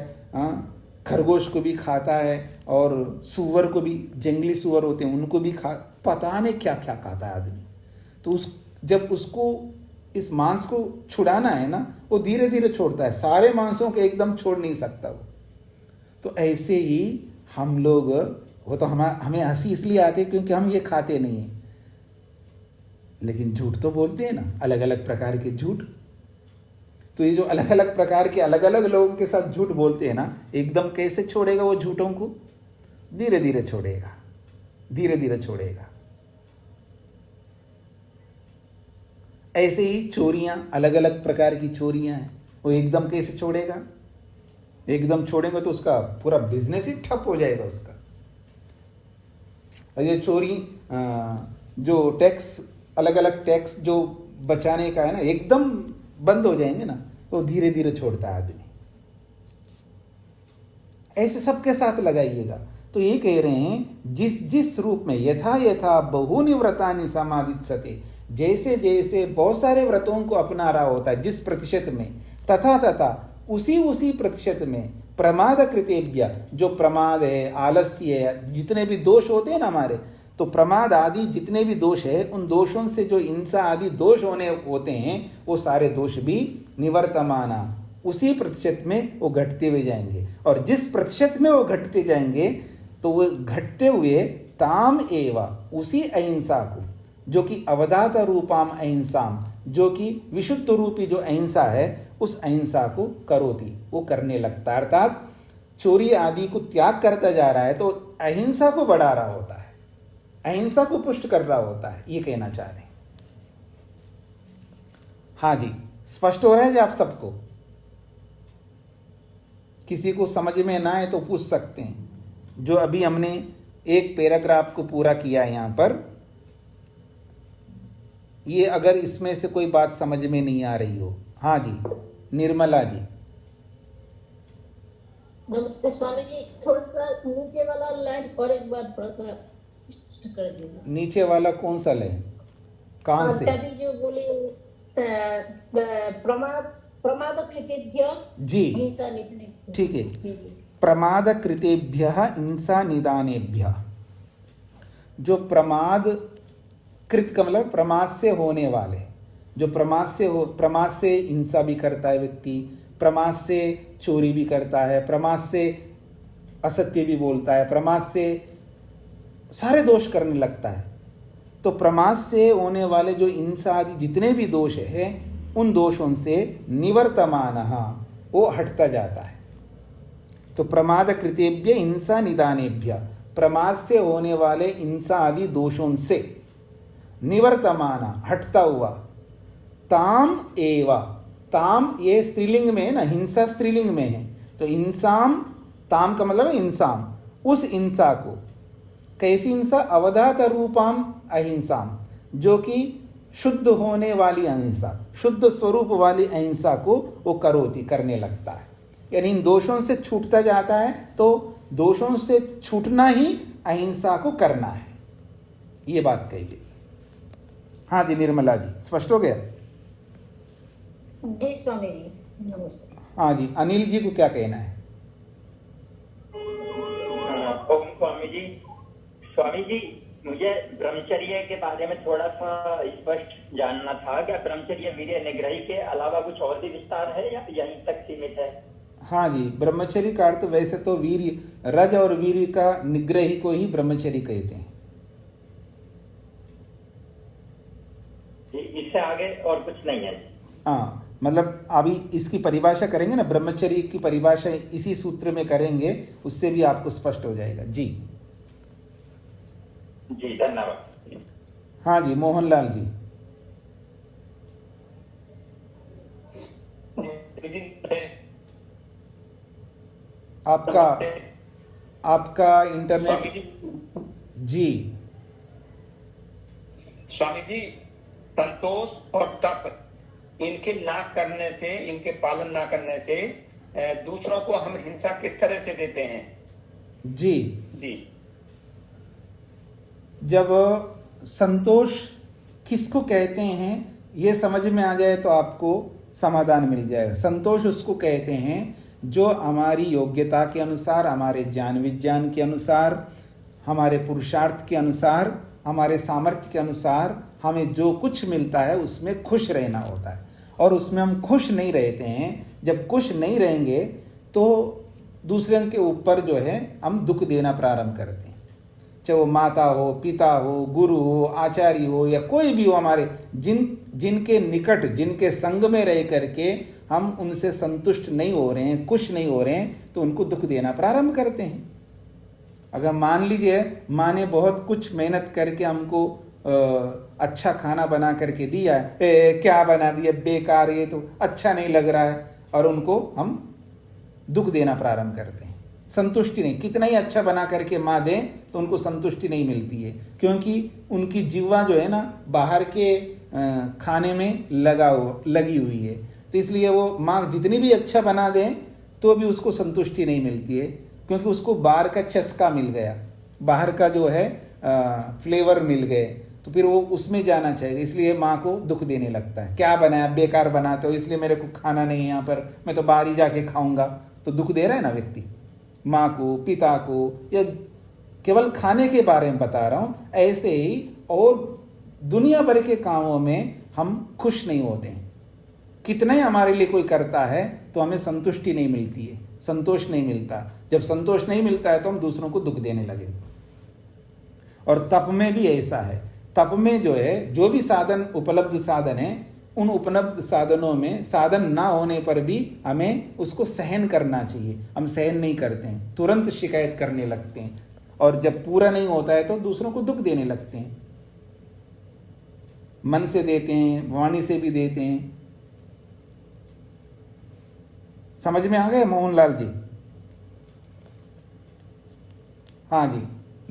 खरगोश को भी खाता है, और सूअर को भी, जंगली सूअर होते हैं उनको भी पता नहीं क्या क्या खाता है आदमी। तो जब उसको इस मांस को छुड़ाना है ना, वो धीरे धीरे छोड़ता है, सारे मांसों को एकदम छोड़ नहीं सकता वो। तो ऐसे ही हम लोग, वो तो हमें हंसी इसलिए आती है क्योंकि हम ये खाते नहीं हैं, लेकिन झूठ तो बोलते हैं ना, अलग अलग प्रकार के झूठ। तो ये जो अलग अलग प्रकार के अलग अलग लोगों के साथ झूठ बोलते हैं ना, एकदम कैसे छोड़ेगा वो झूठों को? धीरे धीरे छोड़ेगा, धीरे धीरे छोड़ेगा। ऐसे ही चोरियां, अलग अलग प्रकार की चोरियां हैं, वो एकदम कैसे छोड़ेगा? एकदम छोड़ेगा तो उसका पूरा बिजनेस ही ठप हो जाएगा उसका। और ये चोरी जो टैक्स, अलग अलग टैक्स जो बचाने का है ना, एकदम बंद हो जाएंगे ना, तो धीरे धीरे छोड़ता है आदमी। ऐसे सबके साथ लगाइएगा। तो ये कह रहे हैं जिस जिस रूप में यथा यथा बहुनि व्रतानि समादित्सते, जैसे जैसे बहुत सारे व्रतों को अपना रहा होता है जिस प्रतिशत में, तथा तथा उसी उसी प्रतिशत में प्रमाद कृतेभ्य, जो प्रमाद है, आलस्य है, जितने भी दोष होते हैं ना हमारे, तो प्रमाद आदि जितने भी दोष है, उन दोषों से जो हिंसा आदि दोष होने होते हैं, वो सारे दोष भी निवर्तमाना, उसी प्रतिशत में वो घटते हुए जाएंगे। और जिस प्रतिशत में वो घटते जाएंगे, तो वो घटते हुए ताम एवा, उसी अहिंसा को, जो कि अवधात रूपाम अहिंसाम, जो कि विशुद्ध रूपी जो अहिंसा है, उस अहिंसा को करोति, वो करने लगता है। अर्थात चोरी आदि को त्याग करता जा रहा है तो अहिंसा को बढ़ा रहा होता है, अहिंसा को पुष्ट कर रहा होता है, ये कहना चाह रहे हैं। हाँ जी, स्पष्ट हो रहा है जी आप सबको? किसी को समझ में ना आए तो पूछ सकते हैं। जो अभी हमने एक पैराग्राफ को पूरा किया है यहाँ पर, ये अगर इसमें से कोई बात समझ में नहीं आ रही हो। हाँ जी, निर्मला जी। नमस्ते स्वामी जी, थोड़ा नीचे वाला लाइन और एक बार थोड़ा सा स्पष्ट कर दीजिए। नीचे वाला कौन सा लाइन? कहाँ से? तभी जो बोले प्रमाद कृतेभ्य जी, हिंसा निधने। ठीक है। प्रमाद कृतेभ्य हिंसा निदानेभ्य, जो प्रमाद कृत का मतलब प्रमाद से होने वाले, जो प्रमाद से हिंसा भी करता है व्यक्ति, प्रमाद से चोरी भी करता है, प्रमाद से असत्य भी बोलता है, प्रमाद से सारे दोष करने लगता है। तो प्रमाद से होने वाले जो हिंसा आदि जितने भी दोष है, उन दोषों से निवर्तमानः, वो हटता जाता है। तो प्रमाद कृतेभ्य हिंसा निदानेभ्य, प्रमाद से होने वाले हिंसा आदि दोषों से निवर्तमाना, हटता हुआ, ताम एवा, ताम ये स्त्रीलिंग में है ना, हिंसा स्त्रीलिंग में है, तो इंसाम, ताम का मतलब इंसाम, उस हिंसा को, कैसी हिंसा? अवधात रूपाम अहिंसाम, जो कि शुद्ध होने वाली अहिंसा, शुद्ध स्वरूप वाली अहिंसा को वो करोति, करने लगता है। यानी इन दोषों से छूटता जाता है, तो दोषों से छूटना ही अहिंसा को करना है, ये बात कही गई। हाँ जी निर्मला जी, स्पष्ट हो गया? जी स्वामी जी, नमस्ते। हाँ जी, अनिल जी को क्या कहना है? ओम स्वामी जी। स्वामी जी, मुझे ब्रह्मचर्य के बारे में थोड़ा सा स्पष्ट जानना था। क्या ब्रह्मचर्य वीर्य निग्रही के अलावा कुछ और भी विस्तार है या यहीं तक सीमित है? हाँ जी, ब्रह्मचर्य का अर्थ वैसे तो वीर्य, रज और वीर्य का निग्रही को ही ब्रह्मचर्य कहते हैं। इससे आगे और कुछ नहीं है? हाँ, मतलब अभी इसकी परिभाषा करेंगे ना, ब्रह्मचर्य की परिभाषा इसी सूत्र में करेंगे, उससे भी आपको स्पष्ट हो जाएगा। जी जी, धन्यवाद। हाँ जी, मोहनलाल जी। आपका इंटरनेट। जी स्वामी जी, संतोष और तप, इनके ना करने से, इनके पालन ना करने से दूसरों को हम हिंसा किस तरह से देते हैं? जी जी, जब संतोष किसको कहते हैं ये समझ में आ जाए तो आपको समाधान मिल जाएगा। संतोष उसको कहते हैं जो हमारी योग्यता के अनुसार, हमारे ज्ञान विज्ञान के अनुसार, हमारे पुरुषार्थ के अनुसार, हमारे सामर्थ्य के अनुसार हमें जो कुछ मिलता है उसमें खुश रहना होता है। और उसमें हम खुश नहीं रहते हैं, जब खुश नहीं रहेंगे तो दूसरे के ऊपर जो है हम दुख देना प्रारंभ करते हैं। चाहे वो माता हो, पिता हो, गुरु हो, आचार्य हो, या कोई भी हो, हमारे जिनके निकट, जिनके संग में रह करके हम उनसे संतुष्ट नहीं हो रहे हैं, खुश नहीं हो रहे हैं, तो उनको दुख देना प्रारंभ करते हैं। अगर मान लीजिए माँ ने बहुत कुछ मेहनत करके हमको अच्छा खाना बना करके दिया है, क्या बना दिया, बेकार, ये तो अच्छा नहीं लग रहा है, और उनको हम दुख देना प्रारंभ करते हैं, संतुष्टि नहीं। कितना ही अच्छा बना करके माँ दें तो उनको संतुष्टि नहीं मिलती है, क्योंकि उनकी जीवा जो है ना बाहर के खाने में लगी हुई है। तो इसलिए वो माँ जितनी भी अच्छा बना दें तो भी उसको संतुष्टि नहीं मिलती है, क्योंकि उसको बाहर का चस्का मिल गया, बाहर का जो है फ्लेवर मिल गए, तो फिर वो उसमें जाना चाहिए। इसलिए माँ को दुख देने लगता है, क्या बनाया, बेकार बनाते हो, इसलिए मेरे को खाना नहीं है यहाँ पर, मैं तो बाहर ही जाके खाऊंगा। तो दुख दे रहा है ना व्यक्ति, माँ को, पिता को, या केवल खाने के बारे में बता रहा हूँ। ऐसे ही और दुनिया भर के कामों में हम खुश नहीं होते हैं। कितना ही हमारे लिए कोई करता है तो हमें संतुष्टि नहीं मिलती है, संतोष नहीं मिलता। जब संतोष नहीं मिलता है तो हम दूसरों को दुख देने लगे। और तप में भी ऐसा है। तप में जो है, जो भी साधन, उपलब्ध साधन है, उन उपलब्ध साधनों में साधन ना होने पर भी हमें उसको सहन करना चाहिए। हम सहन नहीं करते हैं, तुरंत शिकायत करने लगते हैं, और जब पूरा नहीं होता है तो दूसरों को दुख देने लगते हैं। मन से देते हैं, वाणी से भी देते हैं। समझ में आ गए मोहनलाल जी? हाँ जी,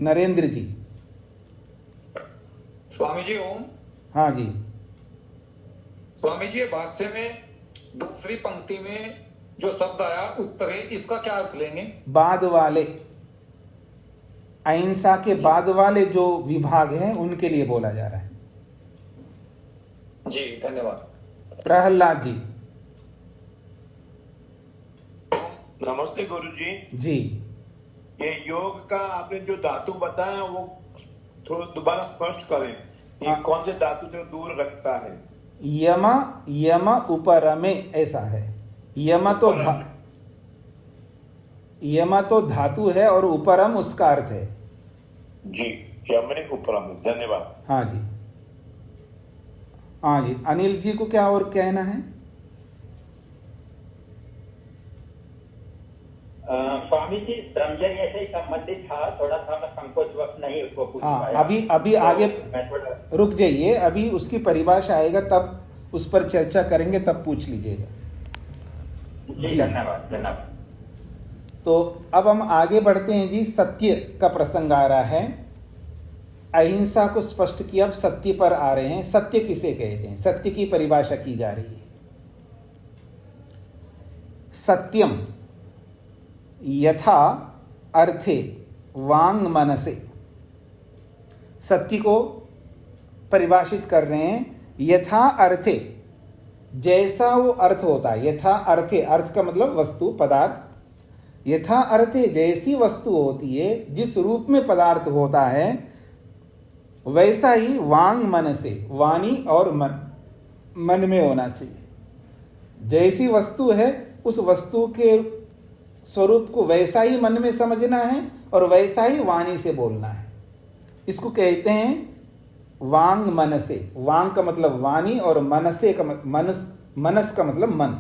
नरेंद्र जी। स्वामी जी ओम। हाँ जी। स्वामी जी, भाष्य में दूसरी पंक्ति में जो शब्द आया उत्तरे, इसका क्या अर्थ लेंगे? बाद वाले, अहिंसा के बाद वाले जो विभाग हैं उनके लिए बोला जा रहा है। जी धन्यवाद। प्रहलाद जी। नमस्ते गुरुजी। जी। ये योग का आपने जो धातु बताया वो थोड़ा दोबारा स्पष्ट करें। ये कौन से धातु से दूर रखता है? यम, यम उपरमे, ऐसा है। यम तो धातु है और उपरम उसका अर्थ है। जी, यमने उपरम। धन्यवाद। हाँ जी, हाँ जी। अनिल जी को क्या और कहना है? स्वामी जी, ब्रह्मचर्य से ही संबंधित था, थोड़ा सा मैं संकोचवश नहीं उसको पूछ पाया। अभी आगे थोड़ा रुक जाइए, अभी उसकी परिभाषा आएगा तब उस पर चर्चा करेंगे, तब पूछ लीजिएगा। जी धन्यवाद, धन्यवाद। तो अब हम आगे बढ़ते हैं जी। सत्य का प्रसंग आ रहा है। अहिंसा को स्पष्ट किया, अब सत्य पर आ रहे हैं। सत्य किसे कहते हैं? सत्य की परिभाषा की जा रही है। सत्यम यथा अर्थे वांग मनसे। सत्य को परिभाषित कर रहे हैं। यथा अर्थे, जैसा वो अर्थ होता है। यथा अर्थे, अर्थ का मतलब वस्तु, पदार्थ। यथा अर्थे, जैसी वस्तु होती है, जिस रूप में पदार्थ होता है, वैसा ही वांग मन से, वाणी और मन में होना चाहिए। जैसी वस्तु है उस वस्तु के स्वरूप को वैसा ही मन में समझना है और वैसा ही वाणी से बोलना है। इसको कहते हैं वांग मनसे। वांग का मतलब वाणी और मनसे का मनस का मतलब मन,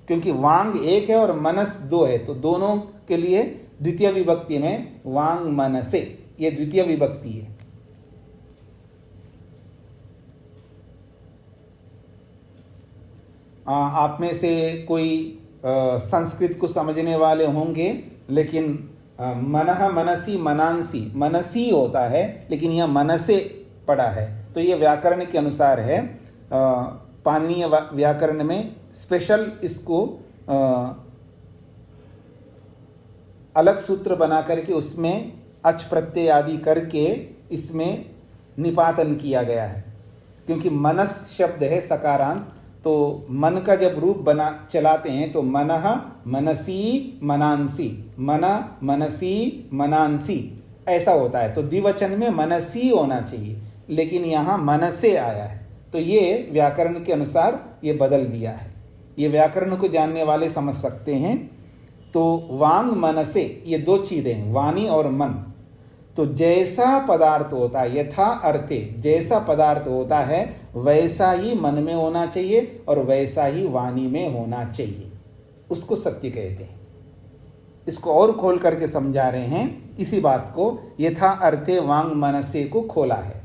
क्योंकि वांग एक है और मनस दो है, तो दोनों के लिए द्वितीय विभक्ति में वांग मनसे, ये द्वितीय विभक्ति है। आप में से कोई संस्कृत को समझने वाले होंगे, लेकिन मनः मनसी मनांसी, मनसी होता है, लेकिन यह मनसे पड़ा है। तो ये व्याकरण के अनुसार है। पाणिनीय व्याकरण में स्पेशल इसको अलग सूत्र बना करके उसमें अच प्रत्यय आदि करके इसमें निपातन किया गया है। क्योंकि मनस शब्द है सकारांत, तो मन का जब रूप बना चलाते हैं तो मनः मनसी मनांसी, मना मनसी मनांसी ऐसा होता है। तो द्विवचन में मनसी होना चाहिए, लेकिन यहाँ मनसे आया है। तो ये व्याकरण के अनुसार ये बदल दिया है। ये व्याकरण को जानने वाले समझ सकते हैं। तो वांग मनसे, ये दो चीज़ें हैं, वाणी और मन। तो जैसा पदार्थ होता है, यथा अर्थे, जैसा पदार्थ होता है वैसा ही मन में होना चाहिए और वैसा ही वाणी में होना चाहिए, उसको सत्य कहते हैं। इसको और खोल करके समझा रहे हैं इसी बात को, यथा अर्थे वांग मनसे को खोला है।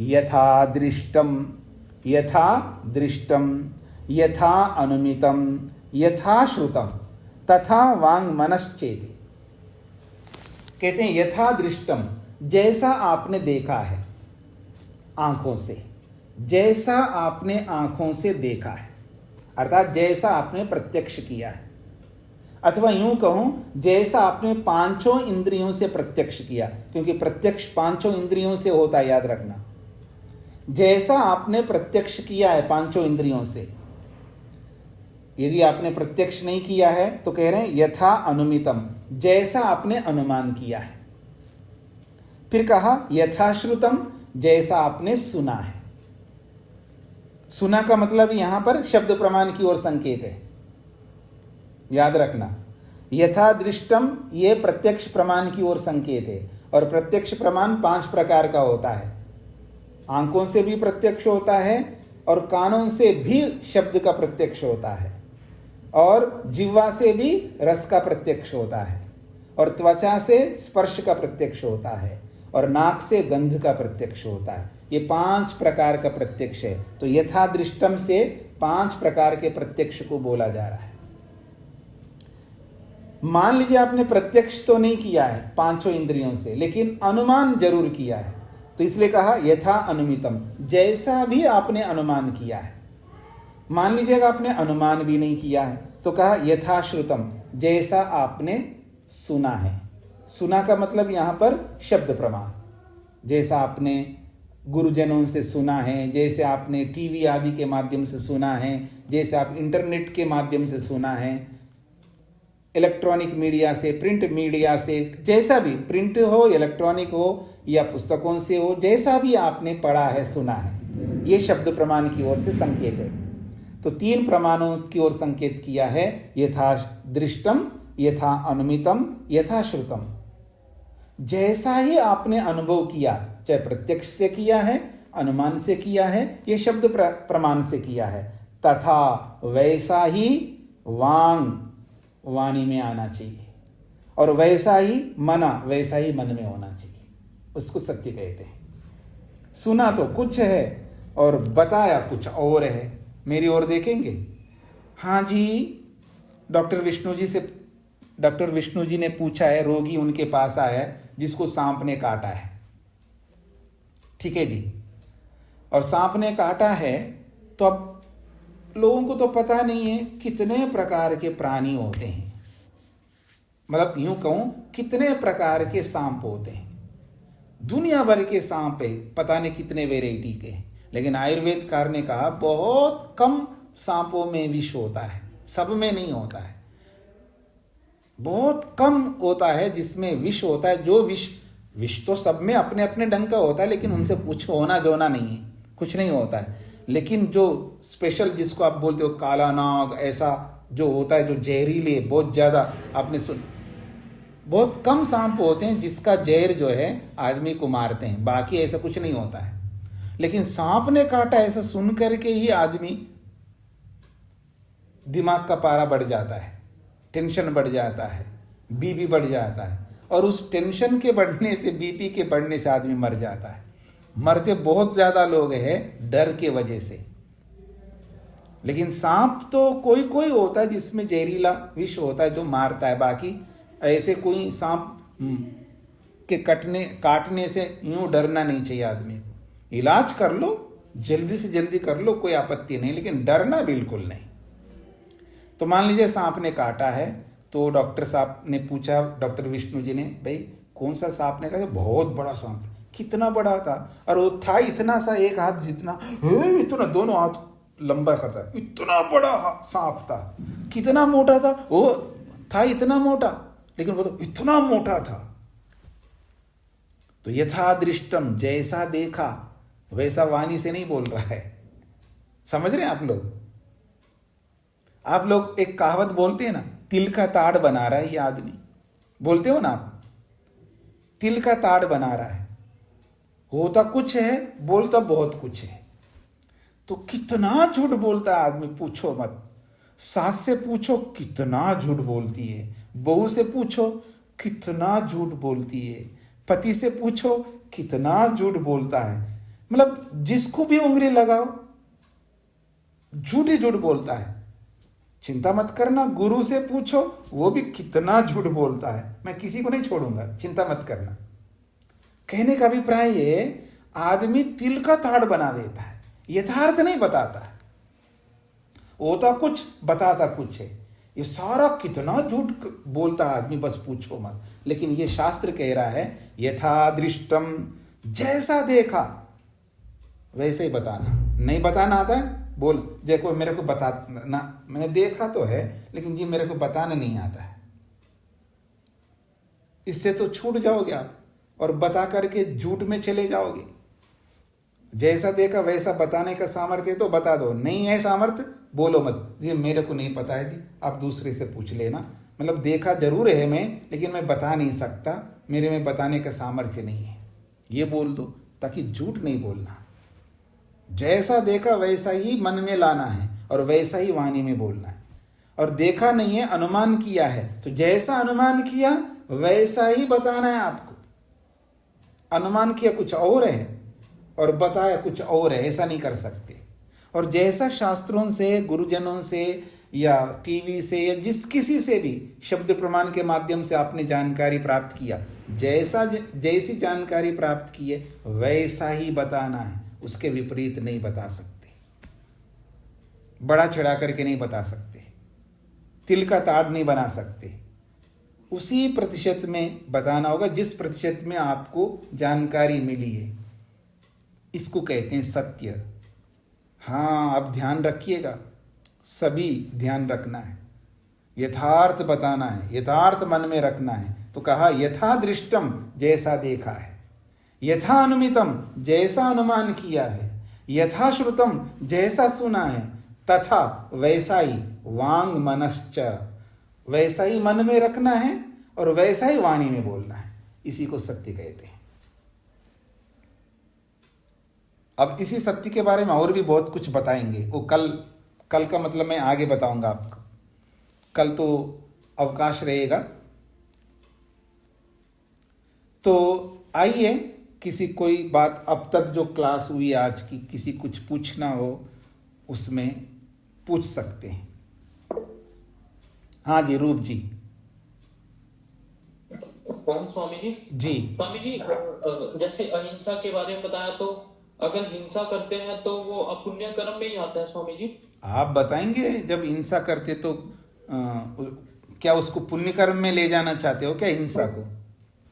यथा दृष्टम, यथा दृष्टम, यथा अनुमितम, यथा श्रुतम, तथा वांग मनश्चेति। कहते हैं यथा दृष्टम, जैसा आपने देखा है आंखों से, जैसा आपने आंखों से देखा है, अर्थात जैसा आपने प्रत्यक्ष किया है, अथवा यूं कहूं जैसा आपने पांचों इंद्रियों से प्रत्यक्ष किया, क्योंकि प्रत्यक्ष पांचों इंद्रियों से होता है, याद रखना। जैसा आपने प्रत्यक्ष किया है पांचों इंद्रियों से, यदि आपने प्रत्यक्ष नहीं किया है तो कह रहे हैं यथा अनुमितम, जैसा आपने अनुमान किया है। फिर कहा यथाश्रुतम, जैसा आपने सुना है। सुना का मतलब यहां पर शब्द प्रमाण की ओर संकेत है, याद रखना। यथा दृष्टम, ये प्रत्यक्ष प्रमाण की ओर संकेत है, और प्रत्यक्ष प्रमाण 5 प्रकार का होता है। आंखों से भी प्रत्यक्ष होता है, और कानों से भी शब्द का प्रत्यक्ष होता है, और जिह्वा से भी रस का प्रत्यक्ष होता है, और त्वचा से स्पर्श का प्रत्यक्ष होता है, और नाक से गंध का प्रत्यक्ष होता है। ये 5 प्रकार का प्रत्यक्ष है। तो यथा दृष्टम से 5 प्रकार के प्रत्यक्ष को बोला जा रहा है। मान लीजिए आपने प्रत्यक्ष तो नहीं किया है पांचों इंद्रियों से, लेकिन अनुमान जरूर किया है, तो इसलिए कहा यथा अनुमितम, जैसा भी आपने अनुमान किया है। मान लीजिएगा आपने अनुमान भी नहीं किया है तो कहा यथाश्रुतम, जैसा आपने सुना है। सुना का मतलब यहां पर शब्द प्रमाण, जैसा आपने गुरुजनों से सुना है, जैसे आपने टीवी आदि के माध्यम से सुना है, जैसे आप इंटरनेट के माध्यम से सुना है, इलेक्ट्रॉनिक मीडिया से, प्रिंट मीडिया से, जैसा भी, प्रिंट हो, इलेक्ट्रॉनिक हो या पुस्तकों से हो, जैसा भी आपने पढ़ा है, सुना है, ये शब्द प्रमाण की ओर से संकेत है। तो 3 प्रमाणों की ओर संकेत किया है, यथा दृष्टम, यथा अनुमितम, यथा श्रुतम। जैसा ही आपने अनुभव किया, चाहे प्रत्यक्ष से किया है, अनुमान से किया है, ये शब्द प्रमाण से किया है, तथा वैसा ही वाणी में आना चाहिए, और वैसा ही मना, वैसा ही मन में होना चाहिए, उसको सत्य कहते हैं। सुना तो कुछ है और बताया कुछ और है। मेरी ओर देखेंगे? हाँ जी, डॉक्टर विष्णु जी ने पूछा है, रोगी उनके पास आया है जिसको सांप ने काटा है, ठीक है जी, और सांप ने काटा है, तो अब लोगों को तो पता नहीं है कितने प्रकार के प्राणी होते हैं, मतलब यूं कहूं कितने प्रकार के सांप होते हैं। दुनिया भर के सांप है, पता नहीं कितने वेराइटी के हैं, लेकिन आयुर्वेदकार ने कहा बहुत कम सांपों में विष होता है, सब में नहीं होता है। बहुत कम होता है जिसमें विष होता है। जो विष तो सब में अपने अपने ढंग का होता है, लेकिन उनसे कुछ होना जोना नहीं है, कुछ नहीं होता है। लेकिन जो स्पेशल जिसको आप बोलते हो काला नाग, ऐसा जो होता है, जो जहरीले बहुत ज़्यादा, आपने सुन, बहुत कम सांप होते हैं जिसका जहर जो है आदमी को मारते हैं, बाकी ऐसा कुछ नहीं होता है। लेकिन सांप ने काटा ऐसा सुन करके ही आदमी दिमाग का पारा बढ़ जाता है, टेंशन बढ़ जाता है, बीपी बढ़ जाता है, और उस टेंशन के बढ़ने से, बीपी के बढ़ने से आदमी मर जाता है। मरते बहुत ज़्यादा लोग हैं डर के वजह से। लेकिन सांप तो कोई कोई होता है जिसमें जहरीला विष होता है जो मारता है, बाकी ऐसे कोई सांप के काटने से यूं डरना नहीं चाहिए आदमी को। इलाज कर लो, जल्दी से जल्दी कर लो, कोई आपत्ति नहीं, लेकिन डरना बिल्कुल नहीं। तो मान लीजिए सांप ने काटा है, तो डॉक्टर साहब ने पूछा, डॉक्टर विष्णु जी ने, भाई कौन सा सांप ने कहा? बहुत बड़ा सांप। कितना बड़ा था? और वो था इतना सा, एक हाथ जितना, इतना, दोनों हाथ लंबा करता, इतना बड़ा सांप था। कितना मोटा था? वो था इतना मोटा, लेकिन वो तो इतना मोटा था। तो यथा दृष्टम, जैसा देखा वैसा वाणी से नहीं बोल रहा है। समझ रहे हैं आप लोग? आप लोग एक कहावत बोलते हैं ना, तिल का ताड़ बना रहा है ये आदमी, बोलते हो ना आप? तिल का ताड़ बना रहा है, होता कुछ है, बोलता बहुत कुछ है। तो कितना झूठ बोलता है आदमी, पूछो मत। सास से पूछो कितना झूठ बोलती है, बहू से पूछो कितना झूठ बोलती है, पति से पूछो कितना झूठ बोलता है। मतलब जिसको भी उंगली लगाओ झूठ ही झूठ बोलता है। चिंता मत करना, गुरु से पूछो, वो भी कितना झूठ बोलता है, मैं किसी को नहीं छोड़ूंगा, चिंता मत करना। कहने का अभिप्राय ये, आदमी तिल का ताड़ बना देता है, यथार्थ नहीं बताता है, होता कुछ बताता कुछ है। ये सारा कितना झूठ बोलता है आदमी, बस पूछो मत। लेकिन ये शास्त्र कह रहा है यथा दृष्टम, जैसा देखा वैसे ही बताना। नहीं बताना आता है, बोल देखो मेरे को बता ना, मैंने देखा तो है लेकिन जी मेरे को बताना नहीं आता है। इससे तो छूट जाओगे आप और बता करके झूठ में चले जाओगे। जैसा देखा वैसा बताने का सामर्थ्य तो बता दो, नहीं है सामर्थ्य बोलो मत, जी मेरे को नहीं पता है जी, आप दूसरे से पूछ लेना। मतलब देखा जरूर है मैं, लेकिन मैं बता नहीं सकता, मेरे में बताने का सामर्थ्य नहीं है, ये बोल दो, ताकि झूठ नहीं बोलना। जैसा देखा वैसा ही मन में लाना है और वैसा ही वाणी में बोलना है। और देखा नहीं है, अनुमान किया है, तो जैसा अनुमान किया वैसा ही बताना है आपको। अनुमान किया कुछ और है और बताया कुछ और है, ऐसा नहीं कर सकते। और जैसा शास्त्रों से, गुरुजनों से या टीवी से या किसी से भी शब्द प्रमाण के माध्यम से आपने जानकारी प्राप्त किया, जैसी जानकारी प्राप्त की है वैसा ही बताना है, उसके विपरीत नहीं बता सकते, बड़ा चढ़ा करके नहीं बता सकते, तिल का ताड़ नहीं बना सकते। उसी प्रतिशत में बताना होगा जिस प्रतिशत में आपको जानकारी मिली है। इसको कहते हैं सत्य। हाँ, अब ध्यान रखिएगा, सभी ध्यान रखना है, यथार्थ बताना है, यथार्थ मन में रखना है। तो कहा यथा दृष्टम, जैसा देखा है, यथा अनुमितम, जैसा अनुमान किया है, यथा श्रुतम, जैसा सुना है, तथा वैसा ही वांग मनश्च, वैसा ही मन में रखना है और वैसा ही वाणी में बोलना है। इसी को सत्य कहते हैं। अब इसी सत्य के बारे में और भी बहुत कुछ बताएंगे, वो कल का मतलब मैं आगे बताऊंगा आपको, कल तो अवकाश रहेगा। तो आइए, किसी कोई बात अब तक जो क्लास हुई आज की, किसी कुछ पूछना हो उसमें पूछ सकते हैं। हाँ जी, रूप जी। ओम स्वामी जी। जी स्वामी जी, जैसे अहिंसा के बारे में बताया, तो अगर हिंसा करते हैं तो वो अपुण्य कर्म में ही आता है स्वामी जी? आप बताएंगे, जब हिंसा करते तो क्या उसको पुण्य कर्म में ले जाना चाहते हो क्या हिंसा को?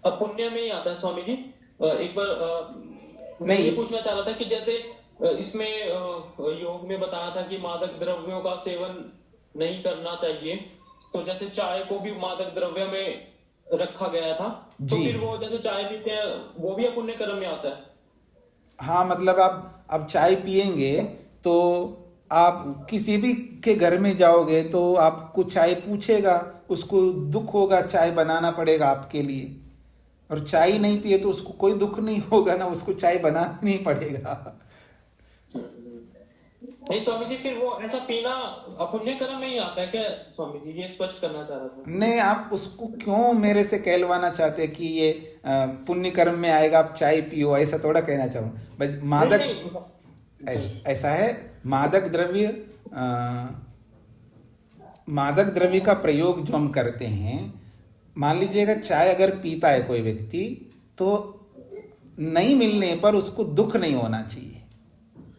अपुण्य में ही आता है स्वामी जी। एक बार मैं ये पूछना चाह रहा था कि जैसे इसमें योग में बताया था कि मादक द्रव्यों का सेवन नहीं करना चाहिए, तो जैसे चाय को भी मादक द्रव्य में रखा गया था, तो फिर वो जैसे चाय पीते हैं वो भी अपुण्य कर्म में आता है? हाँ, मतलब आप अब चाय पिएंगे तो आप किसी भी के घर में जाओगे तो आपको चाय पूछेगा, उसको दुख होगा, चाय बनाना पड़ेगा आपके लिए। और चाय नहीं पिए तो उसको कोई दुख नहीं होगा ना, उसको चाय बनाना नहीं पड़ेगा। नहीं स्वामी जी, फिर वो ऐसा पीना अपुण्य कर्म में ही आता है क्या स्वामी जी? ये स्पष्ट करना चाह रहा था। नहीं, आप उसको क्यों मेरे से कहलवाना चाहते हैं कि ये पुण्य कर्म में आएगा, आप चाय पियो, ऐसा थोड़ा कहना चाहूँ। मादक ऐसा है, मादक द्रव्य का प्रयोग जो हम करते हैं, मान लीजिएगा चाय अगर पीता है कोई व्यक्ति, तो नहीं मिलने पर उसको दुख नहीं होना चाहिए।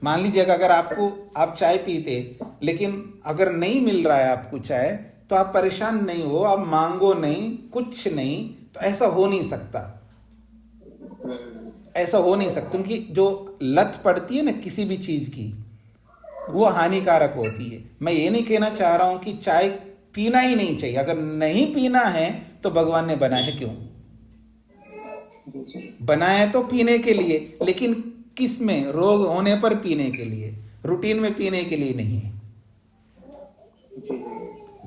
मान लीजिएगा अगर आप चाय पीते, लेकिन अगर नहीं मिल रहा है आपको चाय, तो आप परेशान नहीं हो, आप मांगो नहीं, कुछ नहीं, तो ऐसा हो नहीं सकता, ऐसा हो नहीं सकता। क्योंकि जो लत पड़ती है ना किसी भी चीज की, वो हानिकारक होती है। मैं ये नहीं कहना चाह रहा हूं कि चाय पीना ही नहीं चाहिए, अगर नहीं पीना है तो भगवान ने बनाया है क्यों? बनाया तो पीने के लिए, लेकिन किस में? रोग होने पर पीने के लिए, रूटीन में पीने के लिए नहीं है।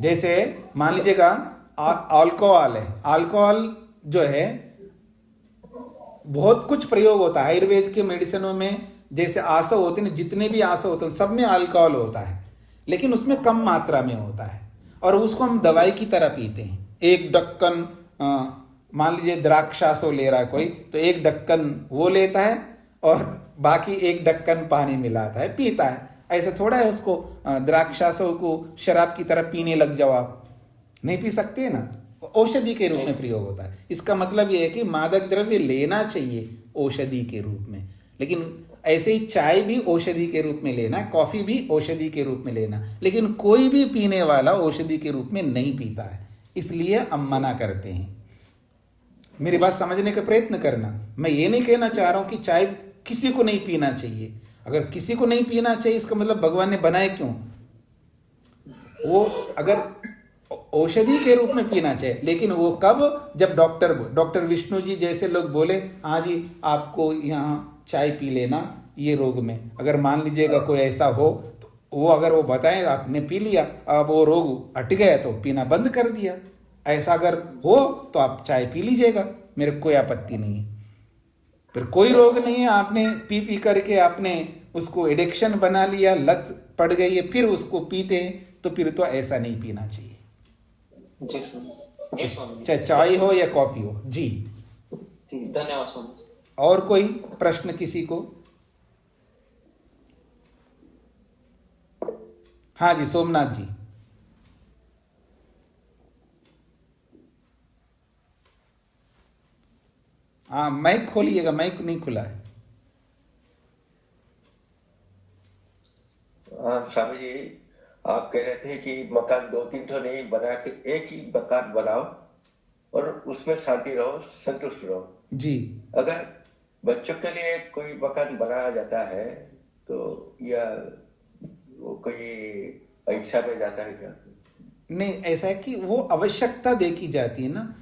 जैसे मान लीजिएगा अल्कोहल है, अल्कोहल जो है बहुत कुछ प्रयोग होता है आयुर्वेद के मेडिसिनों में। जैसे आसव होते हैं, जितने भी आसव होते हैं सब में अल्कोहल होता है, लेकिन उसमें कम मात्रा में होता है और उसको हम दवाई की तरह पीते हैं। एक ढक्कन मान लीजिए द्राक्षासो ले रहा है कोई, तो एक ढक्कन वो लेता है और बाकी एक ढक्कन पानी मिलाता है, पीता है। ऐसा थोड़ा है उसको द्राक्षासो को शराब की तरह पीने लग जाओ, आप नहीं पी सकते ना। औषधि के रूप में प्रयोग होता है। इसका मतलब ये है कि मादक द्रव्य लेना चाहिए औषधि के रूप में, लेकिन ऐसे ही चाय भी औषधि के रूप में लेना, कॉफी भी औषधि के रूप में लेना, लेकिन कोई भी पीने वाला औषधि के रूप में नहीं पीता है, इसलिए हम मना करते हैं। मेरी बात समझने का प्रयत्न करना। मैं ये नहीं कहना चाह रहा हूं कि चाय किसी को नहीं पीना चाहिए। अगर किसी को नहीं पीना चाहिए इसका मतलब भगवान ने बनाए क्यों? वो अगर औषधि के रूप में पीना चाहिए, लेकिन वो कब? जब डॉक्टर विष्णु जी जैसे लोग बोले हाँ जी आपको यहाँ चाय पी लेना ये रोग में, अगर मान लीजिएगा कोई ऐसा हो तो वो अगर वो बताएं आपने पी लिया, अब वो रोग हट गया तो पीना बंद कर दिया। ऐसा अगर हो तो आप चाय पी लीजिएगा, मेरे कोई आपत्ति नहीं है। फिर कोई रोग नहीं है, आपने पी करके आपने उसको एडिक्शन बना लिया, लत पड़ गई है, फिर उसको पीते हैं, तो फिर तो ऐसा नहीं पीना चाहिए। चाहे चाय हो या कॉफी हो। जी धन्यवाद स्वामी। और कोई प्रश्न किसी को? हाँ जी सोमनाथ जी। हाँ माइक खोलिएगा, माइक नहीं खुला है। स्वामी जी आप कह रहे थे कि मकान 2-3 ठो नहीं बना के एक ही मकान बनाओ और उसमें शांति रहो, संतुष्ट रहो। जी अगर बच्चों के लिए कोई मकान बनाया जाता है तो या वो कोई इच्छा में जाता है क्या? नहीं, ऐसा है कि वो आवश्यकता देखी जाती है ना,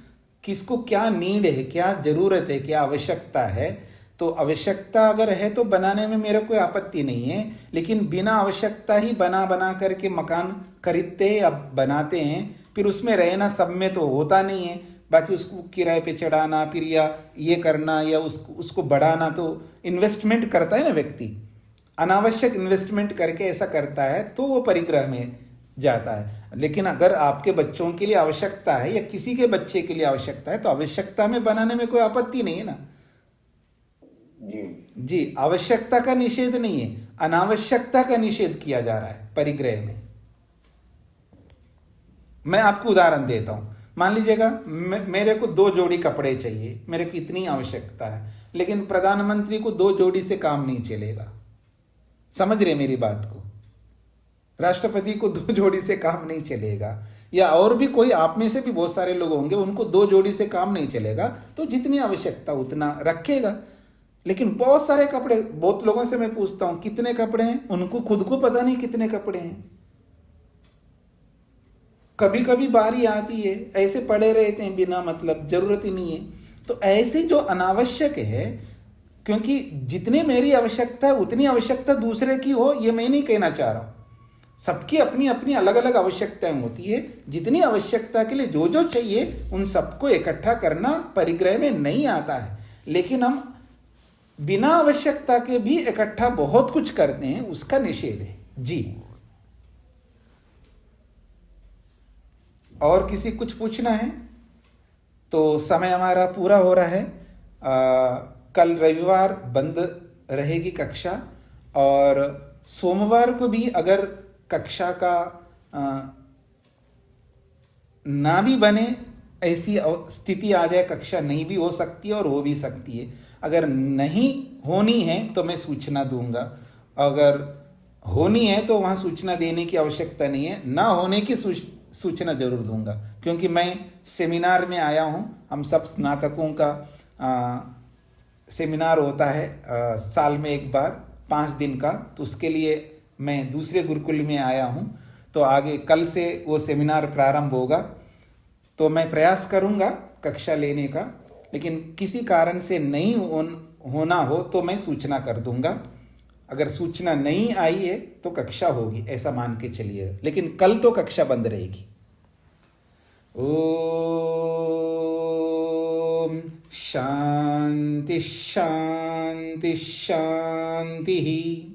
किसको क्या नीड है, क्या जरूरत है, क्या आवश्यकता है। तो आवश्यकता अगर है तो बनाने में मेरा कोई आपत्ति नहीं है, लेकिन बिना आवश्यकता ही बना करके मकान खरीदते हैं या बनाते हैं, फिर उसमें रहना सब में तो होता नहीं है। बाकी उसको किराए पे चढ़ाना फिर या ये करना या उसको बढ़ाना, तो इन्वेस्टमेंट करता है ना व्यक्ति, अनावश्यक इन्वेस्टमेंट करके ऐसा करता है तो वो परिग्रह में जाता है। लेकिन अगर आपके बच्चों के लिए आवश्यकता है या किसी के बच्चे के लिए आवश्यकता है तो आवश्यकता में बनाने में कोई आपत्ति नहीं है ना। जी आवश्यकता का निषेध नहीं है, अनावश्यकता का निषेध किया जा रहा है परिग्रह में। मैं आपको उदाहरण देता हूं। मान लीजिएगा मेरे को 2 जोड़ी कपड़े चाहिए, मेरे को इतनी आवश्यकता है, लेकिन प्रधानमंत्री को 2 जोड़ी से काम नहीं चलेगा। समझ रहे मेरी बात को? राष्ट्रपति को 2 जोड़ी से काम नहीं चलेगा, या और भी कोई आप में से भी बहुत सारे लोग होंगे उनको 2 जोड़ी से काम नहीं चलेगा, तो जितनी आवश्यकता उतना रखेगा। लेकिन बहुत सारे कपड़े, बहुत लोगों से मैं पूछता हूं कितने कपड़े हैं, उनको खुद को पता नहीं कितने कपड़े हैं। कभी कभी बारी आती है ऐसे पड़े रहते हैं बिना मतलब, जरूरत ही नहीं है। तो ऐसे जो अनावश्यक है, क्योंकि जितनी मेरी आवश्यकता है उतनी आवश्यकता दूसरे की हो, ये मैं नहीं कहना चाह रहा हूं। सबकी अपनी अपनी अलग अलग आवश्यकताएं होती है। जितनी आवश्यकता के लिए जो जो चाहिए उन सबको इकट्ठा करना परिग्रह में नहीं आता है, लेकिन हम बिना आवश्यकता के भी इकट्ठा बहुत कुछ करते हैं, उसका निषेध है। जी और किसी कुछ पूछना है तो समय हमारा पूरा हो रहा है। कल रविवार बंद रहेगी कक्षा, और सोमवार को भी अगर कक्षा का ना भी बने, ऐसी स्थिति आ जाए, कक्षा नहीं भी हो सकती है और हो भी सकती है। अगर नहीं होनी है तो मैं सूचना दूंगा, अगर होनी है तो वहाँ सूचना देने की आवश्यकता नहीं है, ना होने की सूचना जरूर दूंगा। क्योंकि मैं सेमिनार में आया हूँ, हम सब स्नातकों का सेमिनार होता है साल में एक बार 5 दिन का, तो उसके लिए मैं दूसरे गुरुकुल में आया हूँ। तो आगे कल से वो सेमिनार प्रारंभ होगा, तो मैं प्रयास करूँगा कक्षा लेने का, लेकिन किसी कारण से नहीं होना हो तो मैं सूचना कर दूंगा। अगर सूचना नहीं आई है तो कक्षा होगी, ऐसा मान के चलिए, लेकिन कल तो कक्षा बंद रहेगी। ओम शांति। शांति शांति शांति।